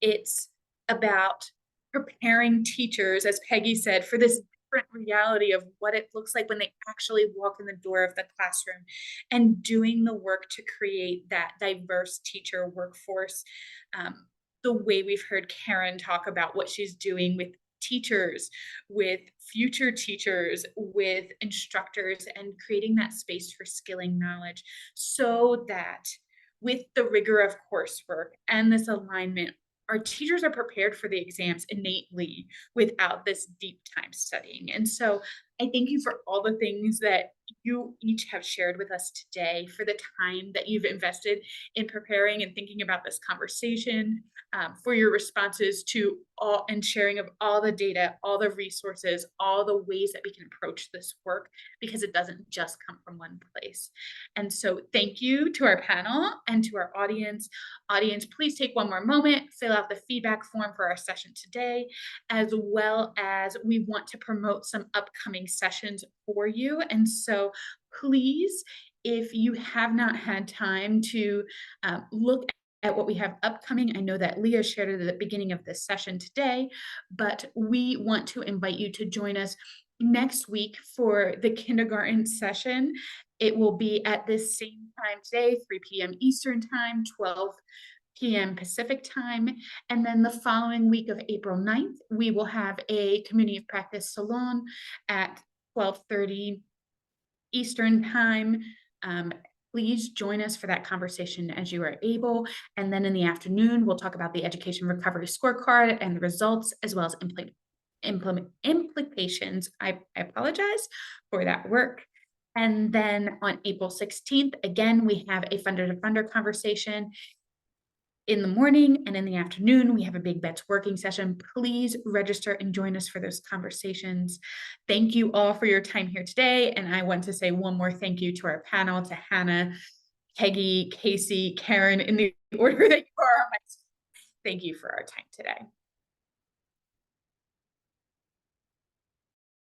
It's about preparing teachers, as Peggy said, for this different reality of what it looks like when they actually walk in the door of the classroom, and doing the work to create that diverse teacher workforce. The way we've heard Karen talk about what she's doing with teachers, with future teachers, with instructors, and creating that space for skilling knowledge, so that with the rigor of coursework and this alignment, our teachers are prepared for the exams innately without this deep time studying. And so I thank you for all the things that you each have shared with us today, for the time that you've invested in preparing and thinking about this conversation, for your responses to all and sharing of all the data, all the resources, all the ways that we can approach this work, because it doesn't just come from one place. And so thank you to our panel and to our audience. Audience, please take one more moment, fill out the feedback form for our session today, as well as we want to promote some upcoming sessions for you. And so please, if you have not had time to look at what we have upcoming. I know that Leah shared it at the beginning of this session today, but we want to invite you to join us next week for the kindergarten session. It will be at this same time today, 3 p.m. Eastern time, 12 p.m. Pacific time. And then the following week of April 9th, we will have a community of practice salon at 12:30 Eastern time. Please join us for that conversation as you are able. And then in the afternoon, we'll talk about the education recovery scorecard and the results, as well as implications. I apologize for that work. And then on April 16th, again, we have a funder to funder conversation. In the morning and in the afternoon, we have a Big Bets working session. Please register and join us for those conversations. Thank you all for your time here today. And I want to say one more thank you to our panel, to Hannah, Peggy, Casey, Karen, in the order that you are on my. Thank you for our time today.